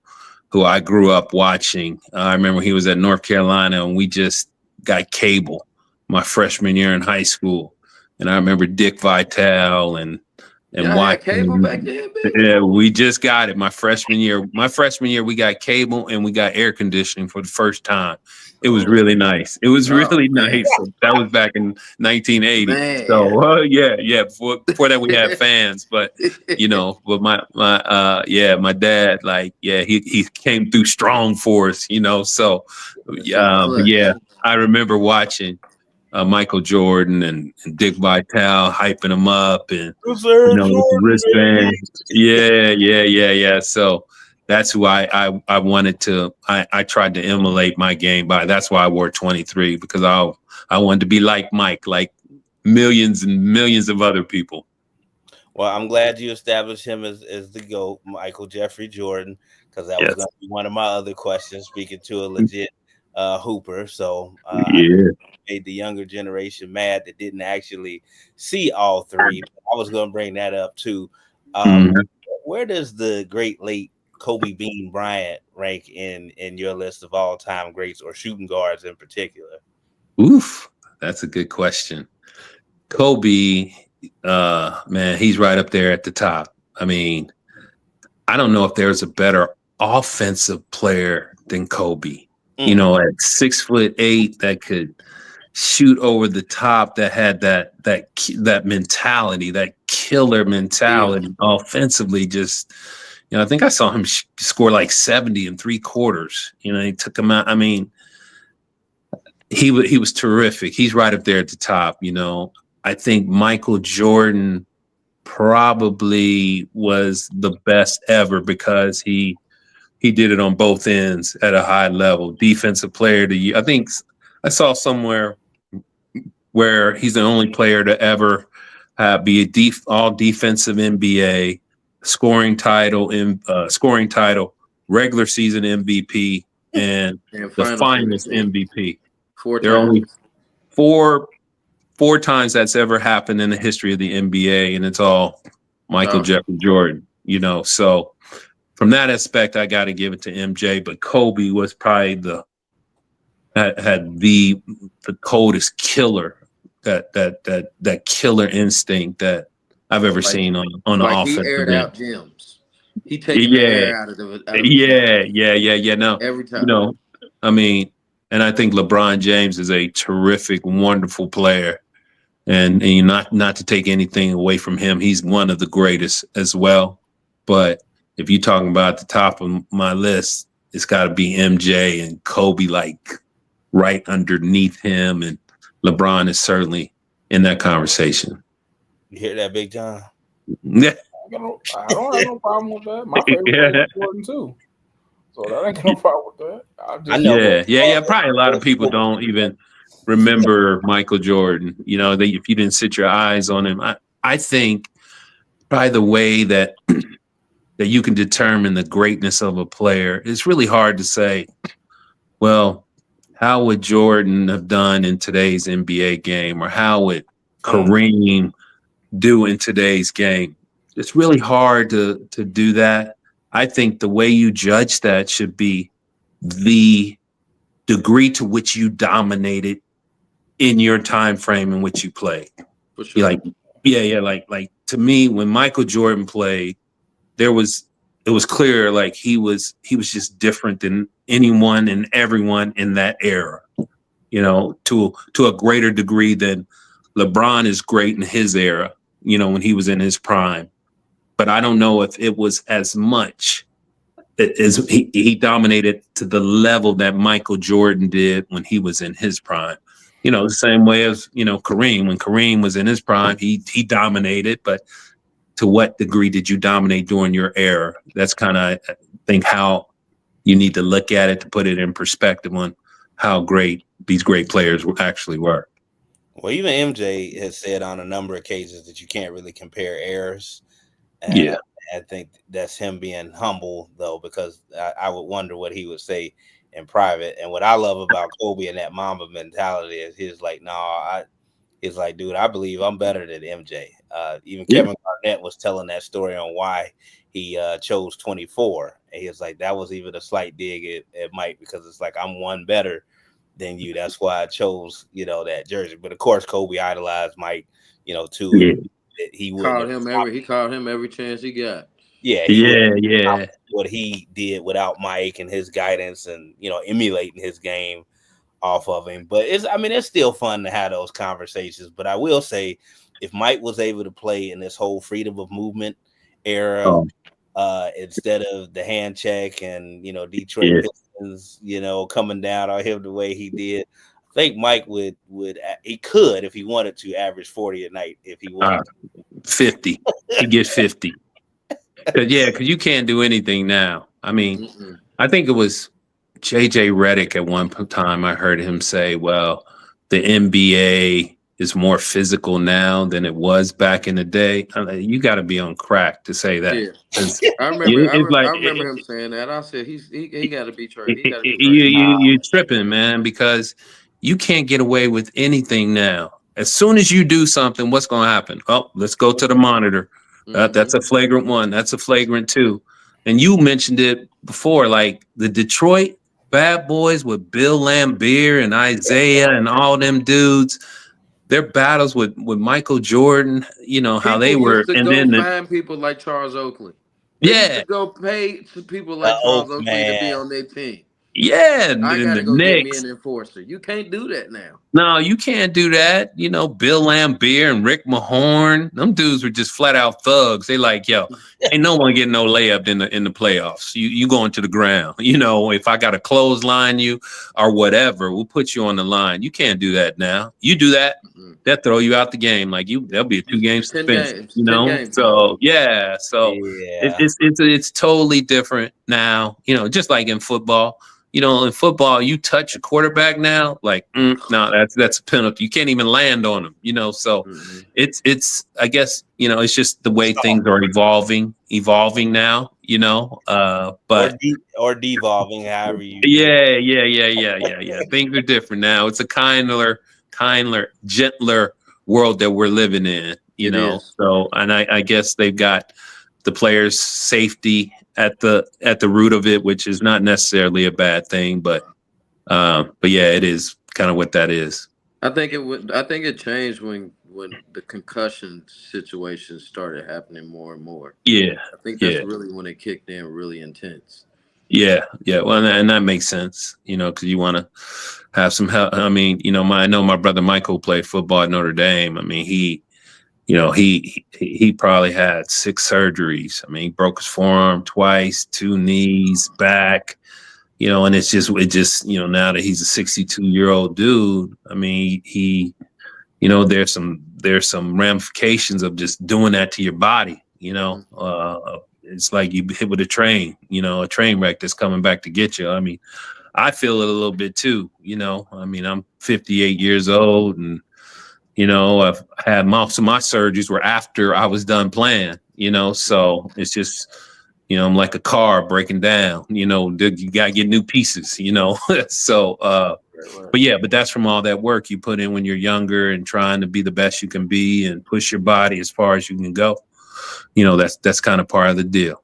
Speaker 6: I grew up watching. I remember he was at North Carolina, and we just got cable my freshman year in high school. And I remember Dick Vitale and watching.
Speaker 2: Cable back then, baby.
Speaker 6: Yeah, we just got it my freshman year. My freshman year, we got cable and we got air conditioning for the first time. It was really nice. It was really nice. That was back in 1980. Man. So yeah. Before that, we had fans, but but my dad, he came through strong for us, So I remember watching Michael Jordan and Dick Vitale hyping him up and with the wristband. Yeah. So that's who I wanted to. I tried to emulate my game by. That's why I wore 23, because I wanted to be like Mike, like millions and millions of other people.
Speaker 3: Well, I'm glad you established him as the GOAT, Michael Jeffrey Jordan, because that was going to be one of my other questions. Speaking to a legit hooper, so I made the younger generation mad that didn't actually see all three. I was going to bring that up too. Where does the great late Kobe Bean Bryant rank in your list of all-time greats, or shooting guards in particular?
Speaker 6: Oof, that's a good question. Kobe, man, he's right up there at the top. I mean, I don't know if there's a better offensive player than Kobe. At 6'8", that could shoot over the top, that had that mentality, that killer mentality offensively. Just, I think I saw him score like 70 in 3 quarters. He took him out. I mean, he was terrific. He's right up there at the top. I think Michael Jordan probably was the best ever because he did it on both ends at a high level. Defensive player of the year. I think I saw somewhere where he's the only player to ever be all defensive NBA, scoring title, regular season MVP, and the finals MVP. There are only four times that's ever happened in the history of the NBA, and it's all Michael Jeffrey Jordan. So. From that aspect, I got to give it to MJ, but Kobe was probably had the coldest killer, that killer instinct that I've ever seen on the offense.
Speaker 2: He aired out gyms. He takes the air out of the
Speaker 6: Yeah. No,
Speaker 2: every time.
Speaker 6: I mean, and I think LeBron James is a terrific, wonderful player, and not to take anything away from him, he's one of the greatest as well, but. If you're talking about the top of my list, it's got to be MJ and Kobe, like right underneath him, and LeBron is certainly in that conversation.
Speaker 3: You hear that, Big John?
Speaker 6: Yeah.
Speaker 4: I don't have no problem with that. My favorite player is Jordan too. So that ain't no problem with that.
Speaker 3: I know.
Speaker 6: Yeah. Probably a lot of people don't even remember Michael Jordan. If you didn't sit your eyes on him, I think by the way that you can determine the greatness of a player, it's really hard to say, well, how would Jordan have done in today's NBA game, or how would Kareem do in today's game? It's really hard to do that. I think the way you judge that should be the degree to which you dominated in your time frame in which you played.
Speaker 2: For sure.
Speaker 6: Like to me, when Michael Jordan played, it was clear like he was just different than anyone and everyone in that era. To a greater degree than LeBron is great in his era, when he was in his prime. But I don't know if it was as much as he dominated to the level that Michael Jordan did when he was in his prime. The same way as, Kareem. When Kareem was in his prime, he dominated, but to what degree did you dominate during your era? That's kind of, I think, how you need to look at it to put it in perspective on how great these great players actually were.
Speaker 3: Well, even MJ has said on a number of occasions that you can't really compare eras. And
Speaker 6: yeah.
Speaker 3: I think that's him being humble, though, because I would wonder what he would say in private. And what I love about Kobe and that Mamba mentality is he's like, he's like, dude, I believe I'm better than MJ. Even Kevin Garnett was telling that story on why he chose 24. And he was like, that was even a slight dig at Mike, because it's like, I'm one better than you. That's why I chose, that jersey. But of course, Kobe idolized Mike, too.
Speaker 6: Yeah.
Speaker 3: He
Speaker 2: called him every chance he got.
Speaker 3: Yeah. What he did without Mike and his guidance and, emulating his game off of him. But it's still fun to have those conversations. But I will say, if Mike was able to play in this whole freedom of movement era, instead of the hand check and, Detroit Pistons, coming down on him the way he did, I think Mike he could, if he wanted to, average 40 a night if he wanted
Speaker 6: 50. He get 50. Because you can't do anything now. I mean, I think it was J.J. Redick at one time. I heard him say, well, the NBA is more physical now than it was back in the day. You got to be on crack to say that.
Speaker 2: Yeah. I remember him saying that. I said he got to be traded.
Speaker 6: You're tripping, man, because you can't get away with anything now. As soon as you do something, what's going to happen? Oh, let's go to the monitor. That's a flagrant one. That's a flagrant two. And you mentioned it before, like the Detroit Bad Boys with Bill Laimbeer and Isaiah and all them dudes. Their battles with Michael Jordan, how they were,
Speaker 2: and then find people like Charles Oakley. They used to go pay to people like Charles Oakley to be on their team.
Speaker 6: Yeah,
Speaker 2: I
Speaker 6: and
Speaker 2: gotta
Speaker 6: the
Speaker 2: go
Speaker 6: Knicks.
Speaker 2: get me an enforcer. You can't do that now.
Speaker 6: No, you can't do that. Bill Laimbeer and Rick Mahorn, them dudes were just flat out thugs. They like, yo, ain't no one getting no layup in the playoffs. You going to the ground. If I got to clothesline you or whatever, we'll put you on the line. You can't do that now. You do that, they'll throw you out the game. Like there'll be a 2-game suspension. So yeah, it's totally different now. Just like in football. In football, you touch a quarterback now, like, no, that's a penalty. You can't even land on him, So it's I guess, it's just the way things are evolving now, but
Speaker 3: or devolving, however you.
Speaker 6: Yeah. Things are different now. It's a kinder, gentler world that we're living in, So, and I guess they've got the players' safety at the root of it, which is not necessarily a bad thing, but yeah, it is kind of what that is.
Speaker 2: I think it changed when the concussion situations started happening more and more.
Speaker 6: Yeah,
Speaker 2: I think that's really when it kicked in really intense.
Speaker 6: Yeah. Well, and that makes sense, because you want to have some help. I mean, I know my brother Michael played football at Notre Dame. I mean, he probably had 6 surgeries. I mean, he broke his forearm twice, 2 knees, back, and it just, now that he's a 62-year-old dude, I mean, there's some ramifications of just doing that to your body, it's like you hit with a train, a train wreck that's coming back to get you. I mean, I feel it a little bit too, I mean, I'm 58 years old and, I've had most of my surgeries were after I was done playing, so it's just, I'm like a car breaking down, you got to get new pieces, so, but that's from all that work you put in when you're younger and trying to be the best you can be and push your body as far as you can go. That's kind of part of the deal.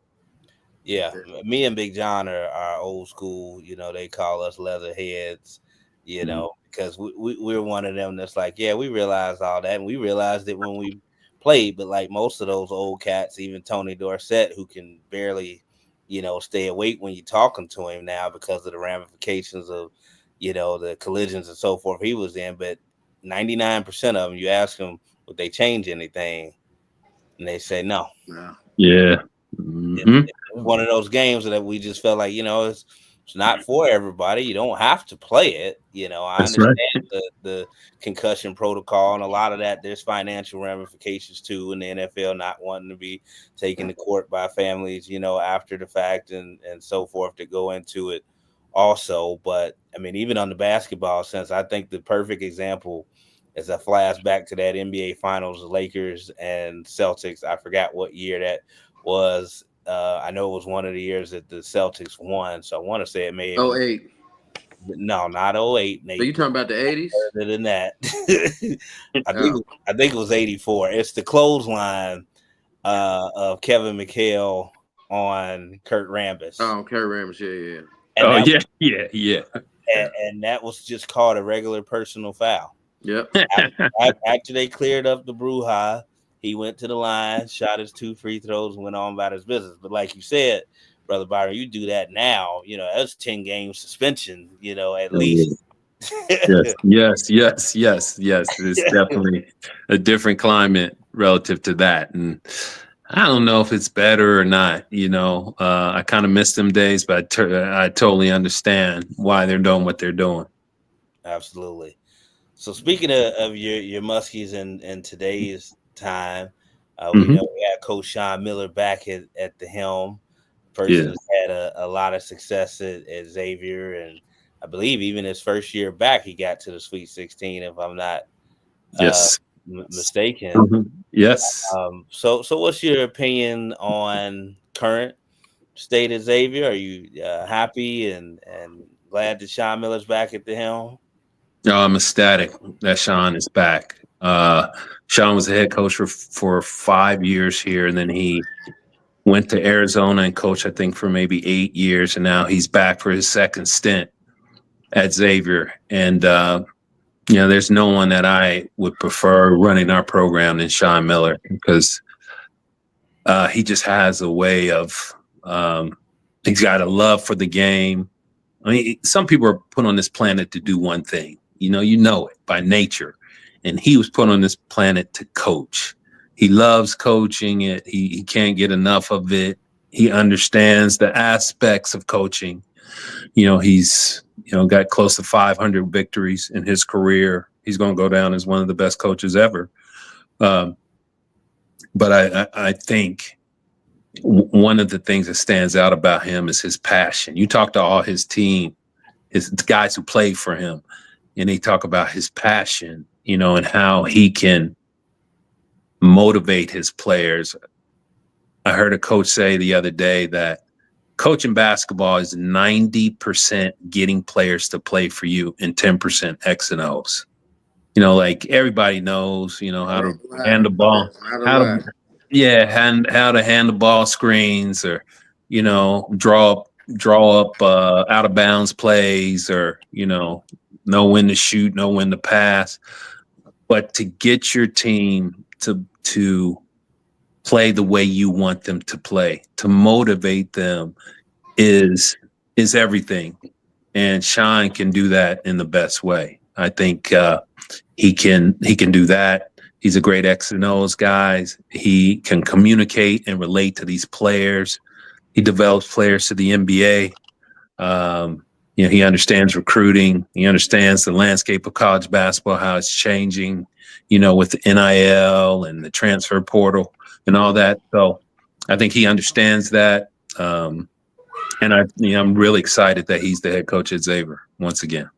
Speaker 3: Yeah, me and Big John are old school. They call us leatherheads. Because we're one of them that's like, yeah, we realized all that, and we realized it when we played. But like most of those old cats, even Tony Dorsett, who can barely, stay awake when you're talking to him now because of the ramifications of, the collisions and so forth he was in. But 99% of them, you ask them, would they change anything? And they say no.
Speaker 6: Yeah.
Speaker 3: Mm-hmm. It's one of those games that we just felt like, it's not for everybody. You don't have to play it. I understand the concussion protocol and a lot of that. There's financial ramifications too, and the NFL not wanting to be taken to court by families, after the fact and so forth to go into it also. But I mean, even on the basketball sense, I think the perfect example is a flashback to that NBA Finals, Lakers and Celtics. I forgot what year that was. I know it was one of the years that the Celtics won, so I want to say it may have
Speaker 2: 08.
Speaker 3: No, not 08.
Speaker 2: So you talking about the 80s?
Speaker 3: Further than that. I think it was 84. It's the clothesline of Kevin McHale on Kurt Rambis.
Speaker 2: Oh, Kurt Rambis, yeah.
Speaker 3: And
Speaker 6: yeah.
Speaker 3: And that was just called a regular personal foul.
Speaker 2: Yep.
Speaker 3: After they cleared up the brouhaha, he went to the line, shot his 2 free throws, and went on about his business. But like you said, Brother Byron, you do that now, that's 10 game suspension, at least.
Speaker 6: Yes. It's definitely a different climate relative to that. And I don't know if it's better or not, I kind of miss them days, but I totally understand why they're doing what they're doing.
Speaker 3: Absolutely. So speaking of your Muskies in today's time, we know we had Coach Sean Miller back at the helm. Person has had a lot of success at Xavier, and I believe even his first year back, he got to the Sweet 16, if I'm not mistaken.
Speaker 6: Mm-hmm. Yes.
Speaker 3: So what's your opinion on current state of Xavier? Are you happy and glad that Sean Miller's back at the helm?
Speaker 6: No, I'm ecstatic that Sean is back. Sean was the head coach for 5 years here, and then he went to Arizona and coached, I think, for maybe 8 years, and now he's back for his second stint at Xavier. And there's no one that I would prefer running our program than Sean Miller, because he just has a way of he's got a love for the game. I mean, some people are put on this planet to do one thing. You know it by nature. And he was put on this planet to coach. He loves coaching it. He can't get enough of it. He understands the aspects of coaching. He's got close to 500 victories in his career. He's going to go down as one of the best coaches ever. But I think one of the things that stands out about him is his passion. You talk to all his team, his guys who play for him, and they talk about his passion, and how he can motivate his players. I heard a coach say the other day that coaching basketball is 90% getting players to play for you and 10% X and O's. Like everybody knows, how to hand the ball, how to hand the ball screens, or, draw up out of bounds plays, or, know when to shoot, know when to pass. But to get your team to play the way you want them to play, to motivate them is everything. And Sean can do that in the best way. I think he can do that. He's a great X and O's guy. He can communicate and relate to these players. He develops players to the NBA. He understands recruiting. He understands the landscape of college basketball, how it's changing, with the NIL and the transfer portal and all that. So I think he understands that. And I'm really excited that he's the head coach at Xavier once again.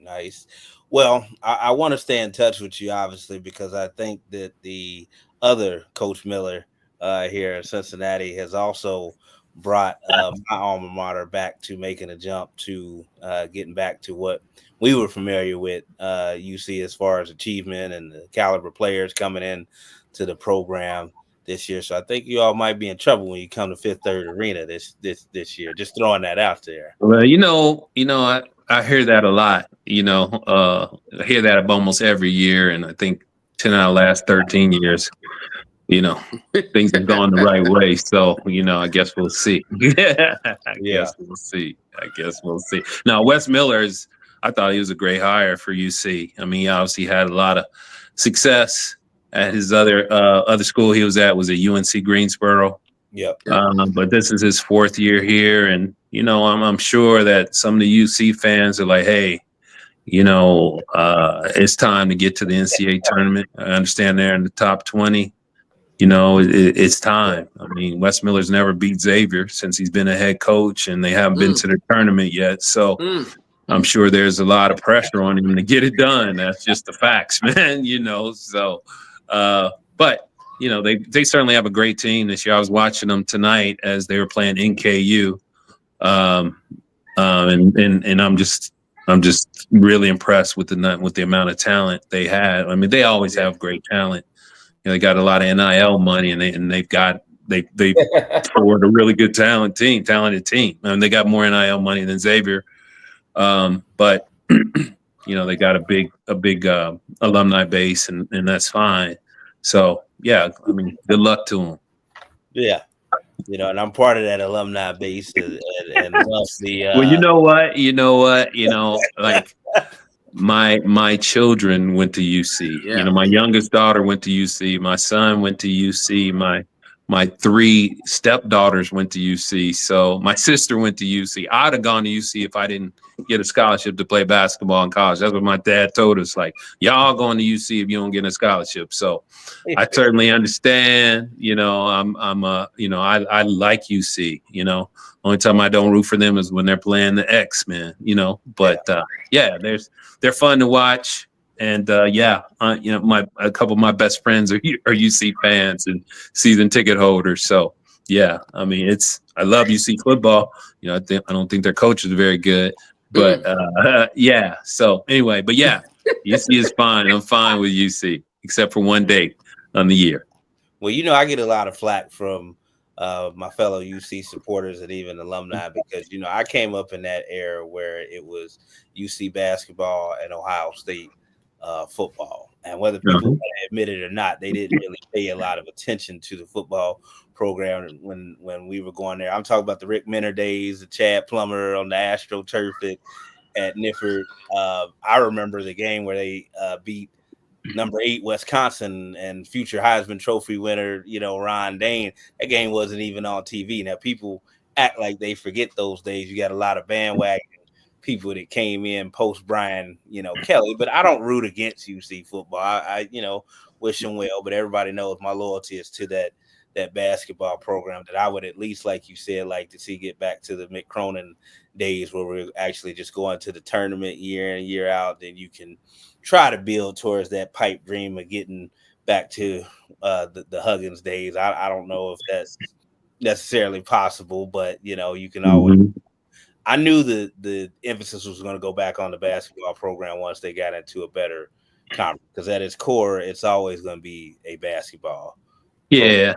Speaker 3: Nice. Well, I want to stay in touch with you, obviously, because I think that the other Coach Miller here in Cincinnati has also brought my alma mater back to making a jump to getting back to what we were familiar with UC as far as achievement and the caliber players coming in to the program this year. So I think you all might be in trouble when you come to Fifth Third Arena this year. Just throwing that out there.
Speaker 6: Well, I hear that a lot. I hear that almost every year, and I think 10 out of the last 13 years, things have gone the right way. So, I guess we'll see. I guess we'll see. Now, Wes Miller I thought he was a great hire for UC. I mean, he obviously had a lot of success at his other school he was at UNC Greensboro.
Speaker 3: Yep.
Speaker 6: But this is his 4th year here, and I'm sure that some of the UC fans are like, hey, it's time to get to the NCAA tournament. I understand they're in the top 20. It's time. I mean, Wes Miller's never beat Xavier since he's been a head coach, and they haven't been to the tournament yet. So I'm sure there's a lot of pressure on him to get it done. That's just the facts, man. So, but they certainly have a great team this year. I was watching them tonight as they were playing NKU, and I'm just really impressed with the amount of talent they had. I mean, they always have great talent. They got a lot of NIL money, and they poured a really good talented team. I mean, they got more NIL money than Xavier, but they got a big alumni base, and that's fine. So yeah, I mean, good luck to them.
Speaker 3: Yeah, and I'm part of that alumni base, and love the.
Speaker 6: Well, like my children went to UC.
Speaker 2: Yeah.
Speaker 6: My youngest daughter went to UC. My son went to UC. My 3 stepdaughters went to UC. So my sister went to UC. I'd have gone to UC if I didn't get a scholarship to play basketball in college. That's what my dad told us. Like, y'all going to UC if you don't get a scholarship. So I certainly understand. I like UC. Only time I don't root for them is when they're playing the X-Men. But they're fun to watch. And a couple of my best friends are UC fans and season ticket holders. So yeah, I mean, I love UC football. I don't think their coach is very good, but yeah. So anyway, but yeah, UC is fine. I'm fine with UC except for one day on the year.
Speaker 3: Well, I get a lot of flack from my fellow UC supporters and even alumni because I came up in that era where it was UC basketball and Ohio State football, and whether people admit it or not, they didn't really pay a lot of attention to the football program when we were going there. I'm talking about the Rick Minner days, the Chad Plummer on the AstroTurf at Nifford. I remember the game where they beat number 8 Wisconsin and future Heisman Trophy winner, Ron Dane. That game wasn't even on TV. Now people act like they forget those days. You got a lot of bandwagon people that came in post Brian, Kelly, but I don't root against UC football. I wish them well, but everybody knows my loyalty is to that basketball program that I would at least, like you said, like to see get back to the Mick Cronin days where we're actually just going to the tournament year in, year out. Then you can try to build towards that pipe dream of getting back to the Huggins days. I don't know if that's necessarily possible, but you can always. I knew the emphasis was going to go back on the basketball program once they got into a better conference, because at its core, it's always going to be a basketball.
Speaker 6: Yeah,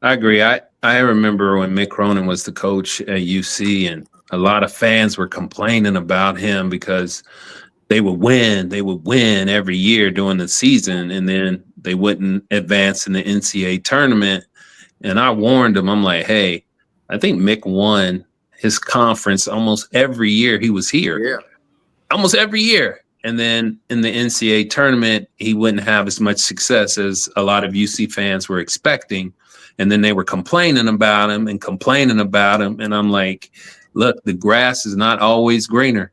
Speaker 6: I agree. I remember when Mick Cronin was the coach at UC, and a lot of fans were complaining about him because they would win every year during the season, and then they wouldn't advance in the NCAA tournament. And I warned them, I'm like, hey, I think Mick won his conference almost every year he was here.
Speaker 2: Yeah.
Speaker 6: Almost every year. And then in the NCAA tournament, he wouldn't have as much success as a lot of UC fans were expecting. And then they were complaining about him. And I'm like, look, the grass is not always greener,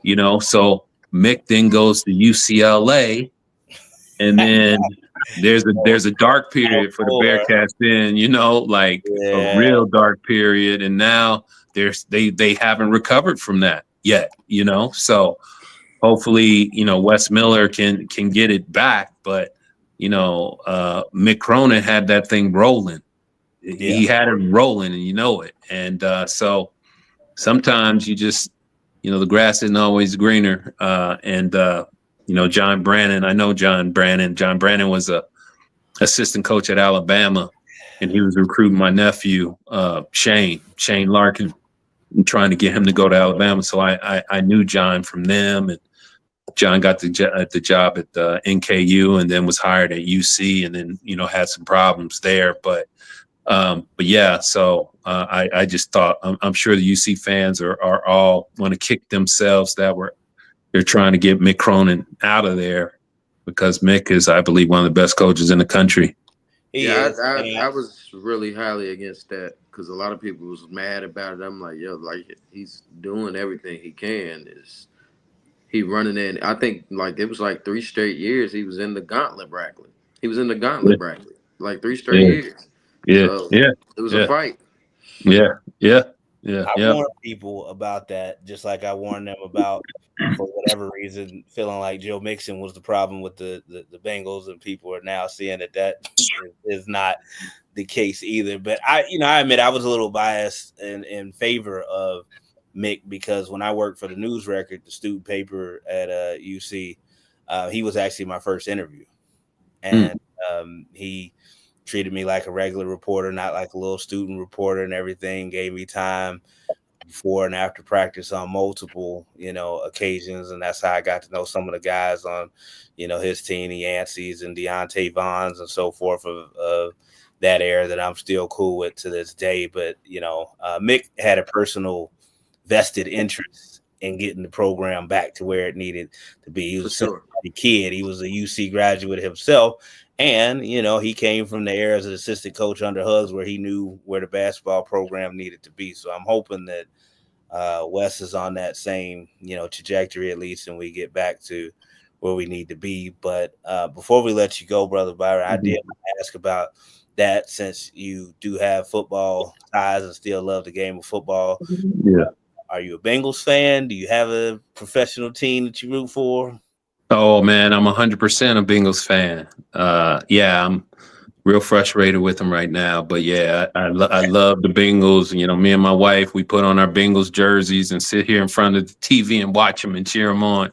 Speaker 6: So Mick then goes to UCLA. And then there's a dark period for the Bearcats then, like a real dark period, and now they haven't recovered from that yet, so hopefully Wes Miller can get it back, but Mick Cronin had that thing rolling. He had it rolling, and it, and so sometimes you just the grass isn't always greener, and John Brannon. I know John Brannon. John Brannon was a assistant coach at Alabama, and he was recruiting my nephew, Shane Larkin, and trying to get him to go to Alabama. So I knew John from them, and John got the job at NKU, and then was hired at UC, and then had some problems there. But yeah, so I just thought I'm sure the UC fans are all want to kick themselves that they're trying to get Mick Cronin out of there, because Mick is, I believe, one of the best coaches in the country.
Speaker 2: I was really highly against that, because a lot of people was mad about it. I'm like, he's doing everything he can. He running in? I think it was 3 straight years he was in the gauntlet bracket. Like 3 straight years.
Speaker 6: Yeah,
Speaker 2: so
Speaker 6: yeah.
Speaker 2: It was a fight.
Speaker 6: Yeah.
Speaker 3: I warned people about that, just like I warned them about, for whatever reason, feeling like Joe Mixon was the problem with the Bengals, and people are now seeing that is not the case either. But I admit I was a little biased in favor of Mick, because when I worked for the News Record, the student paper at UC, he was actually my first interview, and he treated me like a regular reporter, not like a little student reporter, and everything. Gave me time before and after practice on multiple, occasions. And that's how I got to know some of the guys on, his team, the Yanceys and Deontay Vaughns and so forth of that era that I'm still cool with to this day. But, Mick had a personal vested interest in getting the program back to where it needed to be. He was a kid. He was a UC graduate himself. And, he came from the era as an assistant coach under Huggs, where he knew where the basketball program needed to be. So I'm hoping that Wes is on that same, trajectory at least, and we get back to where we need to be. But before we let you go, Brother Byron, I did ask about that, since you do have football ties and still love the game of football.
Speaker 6: Yeah.
Speaker 3: Are you a Bengals fan? Do you have a professional team that you root for?
Speaker 6: Oh man, I'm 100% a Bengals fan. I'm real frustrated with them right now, but yeah, I love the Bengals. Me and my wife, we put on our Bengals jerseys and sit here in front of the TV and watch them and cheer them on.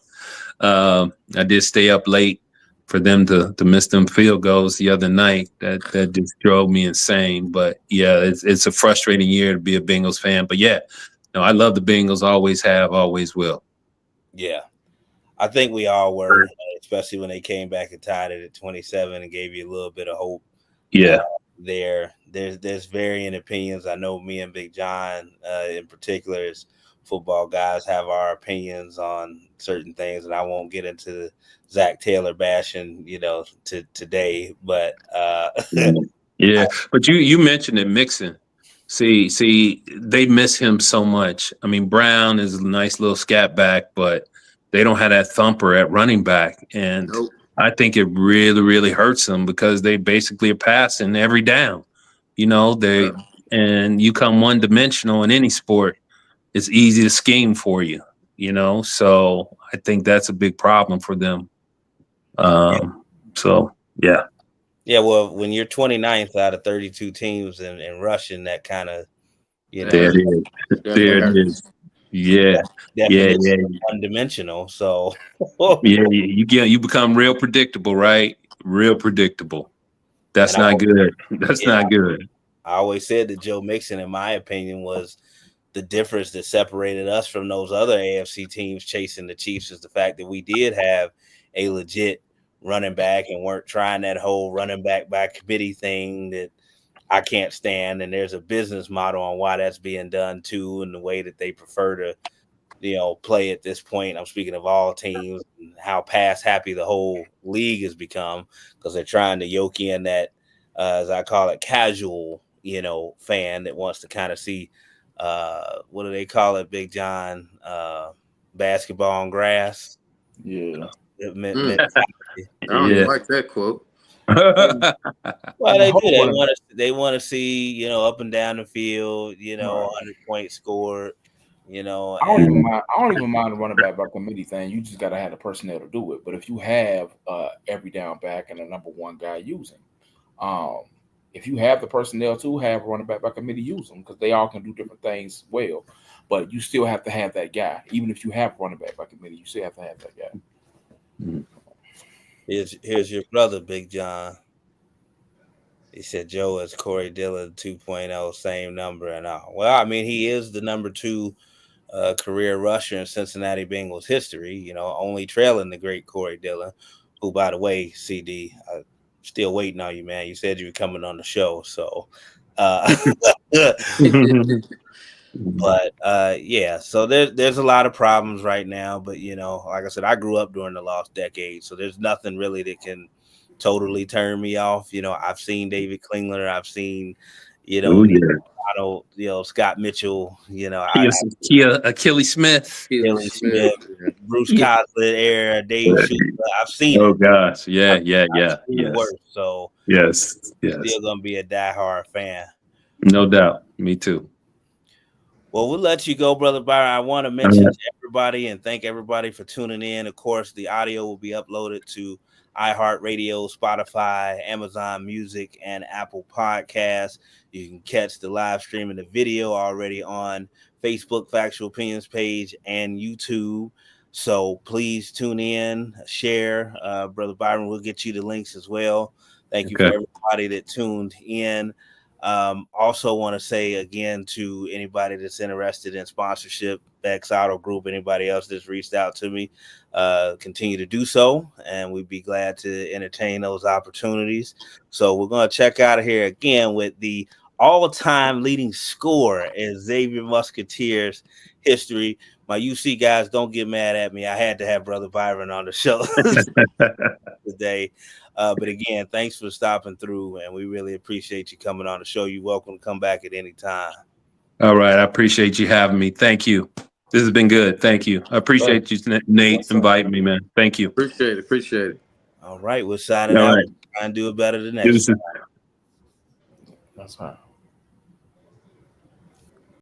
Speaker 6: I did stay up late for them to miss them field goals the other night. That just drove me insane. But yeah, it's a frustrating year to be a Bengals fan. But yeah, I love the Bengals. Always have, always will.
Speaker 3: Yeah. I think we all were, especially when they came back and tied it at 27 and gave you a little bit of hope.
Speaker 6: Yeah.
Speaker 3: There's varying opinions. I know me and Big John in particular, as football guys, have our opinions on certain things, and I won't get into the Zach Taylor bashing, today. But
Speaker 6: yeah. But you mentioned it, Mixon. See, they miss him so much. I mean, Brown is a nice little scat back, but they don't have that thumper at running back. And I think it really, really hurts them, because they basically are passing every down. And you come one dimensional in any sport, it's easy to scheme for you, So I think that's a big problem for them. So, yeah.
Speaker 3: Yeah, well, when you're 29th out of 32 teams and rushing, that kind of,
Speaker 6: There it is. Yeah.
Speaker 3: One-dimensional. So
Speaker 6: yeah, you become real predictable, right? Real predictable. That's not good. That's not good.
Speaker 3: I always said that Joe Mixon, in my opinion, was the difference that separated us from those other AFC teams chasing the Chiefs, is the fact that we did have a legit running back and weren't trying that whole running back by committee thing that I can't stand. And there's a business model on why that's being done too, and the way that they prefer to, play at this point. I'm speaking of all teams, and how pass happy the whole league has become, because they're trying to yoke in that, as I call it, casual, fan that wants to kind of see, what do they call it, Big John? Basketball on grass.
Speaker 4: Yeah.
Speaker 2: I don't even like that quote.
Speaker 3: Well, they do. They want to see, up and down the field, 100 points scored,
Speaker 4: I don't even mind the running back by committee thing. You just got to have the personnel to do it. But if you have every down back and a number one guy using, if you have the personnel to have a running back by committee, use them because they all can do different things well. But you still have to have that guy. Even if you have running back by committee, you still have to have that guy.
Speaker 3: Here's your brother, Big John. He said Joe is Corey Dillon 2.0, same number and all. Well, I mean, he is the number 2 career rusher in Cincinnati Bengals history, only trailing the great Corey Dillon, who, by the way, CD, still waiting on you, man. You said you were coming on the show, so but yeah, so there's a lot of problems right now, but like I said, I grew up during the lost decade, so there's nothing really that can totally turn me off. I've seen David Klingler, I've seen Scott Mitchell,
Speaker 6: Achilles Smith,
Speaker 3: Bruce Coslett era, Dave Shula. I've seen
Speaker 6: it. Oh gosh, yeah.
Speaker 3: Worse, so
Speaker 6: yes,
Speaker 3: still gonna be a diehard fan.
Speaker 6: No doubt, me too.
Speaker 3: Well, we'll let you go, Brother Byron. I want to mention to everybody and thank everybody for tuning in. Of course, the audio will be uploaded to iHeartRadio, Spotify, Amazon Music, and Apple Podcasts. You can catch the live stream and the video already on Facebook Factual Opinions page and YouTube. So please tune in, share. Brother Byron, we'll get you the links as well. Thank you for everybody that tuned in. Also want to say again to anybody that's interested in sponsorship, X Auto Group, anybody else that's reached out to me, continue to do so, and we'd be glad to entertain those opportunities. So we're going to check out of here again with the all-time leading scorer in Xavier Musketeers history. My UC guys, don't get mad at me. I had to have Brother Byron on the show today. But again, thanks for stopping through, and we really appreciate you coming on the show. You're welcome to come back at any time.
Speaker 6: All right. I appreciate you having me. Thank you. This has been good. Thank you. I appreciate you, Nate, inviting me, man. Thank you.
Speaker 2: Appreciate it.
Speaker 3: All right. We're signing out. Try and do it better the next time.
Speaker 4: That's right.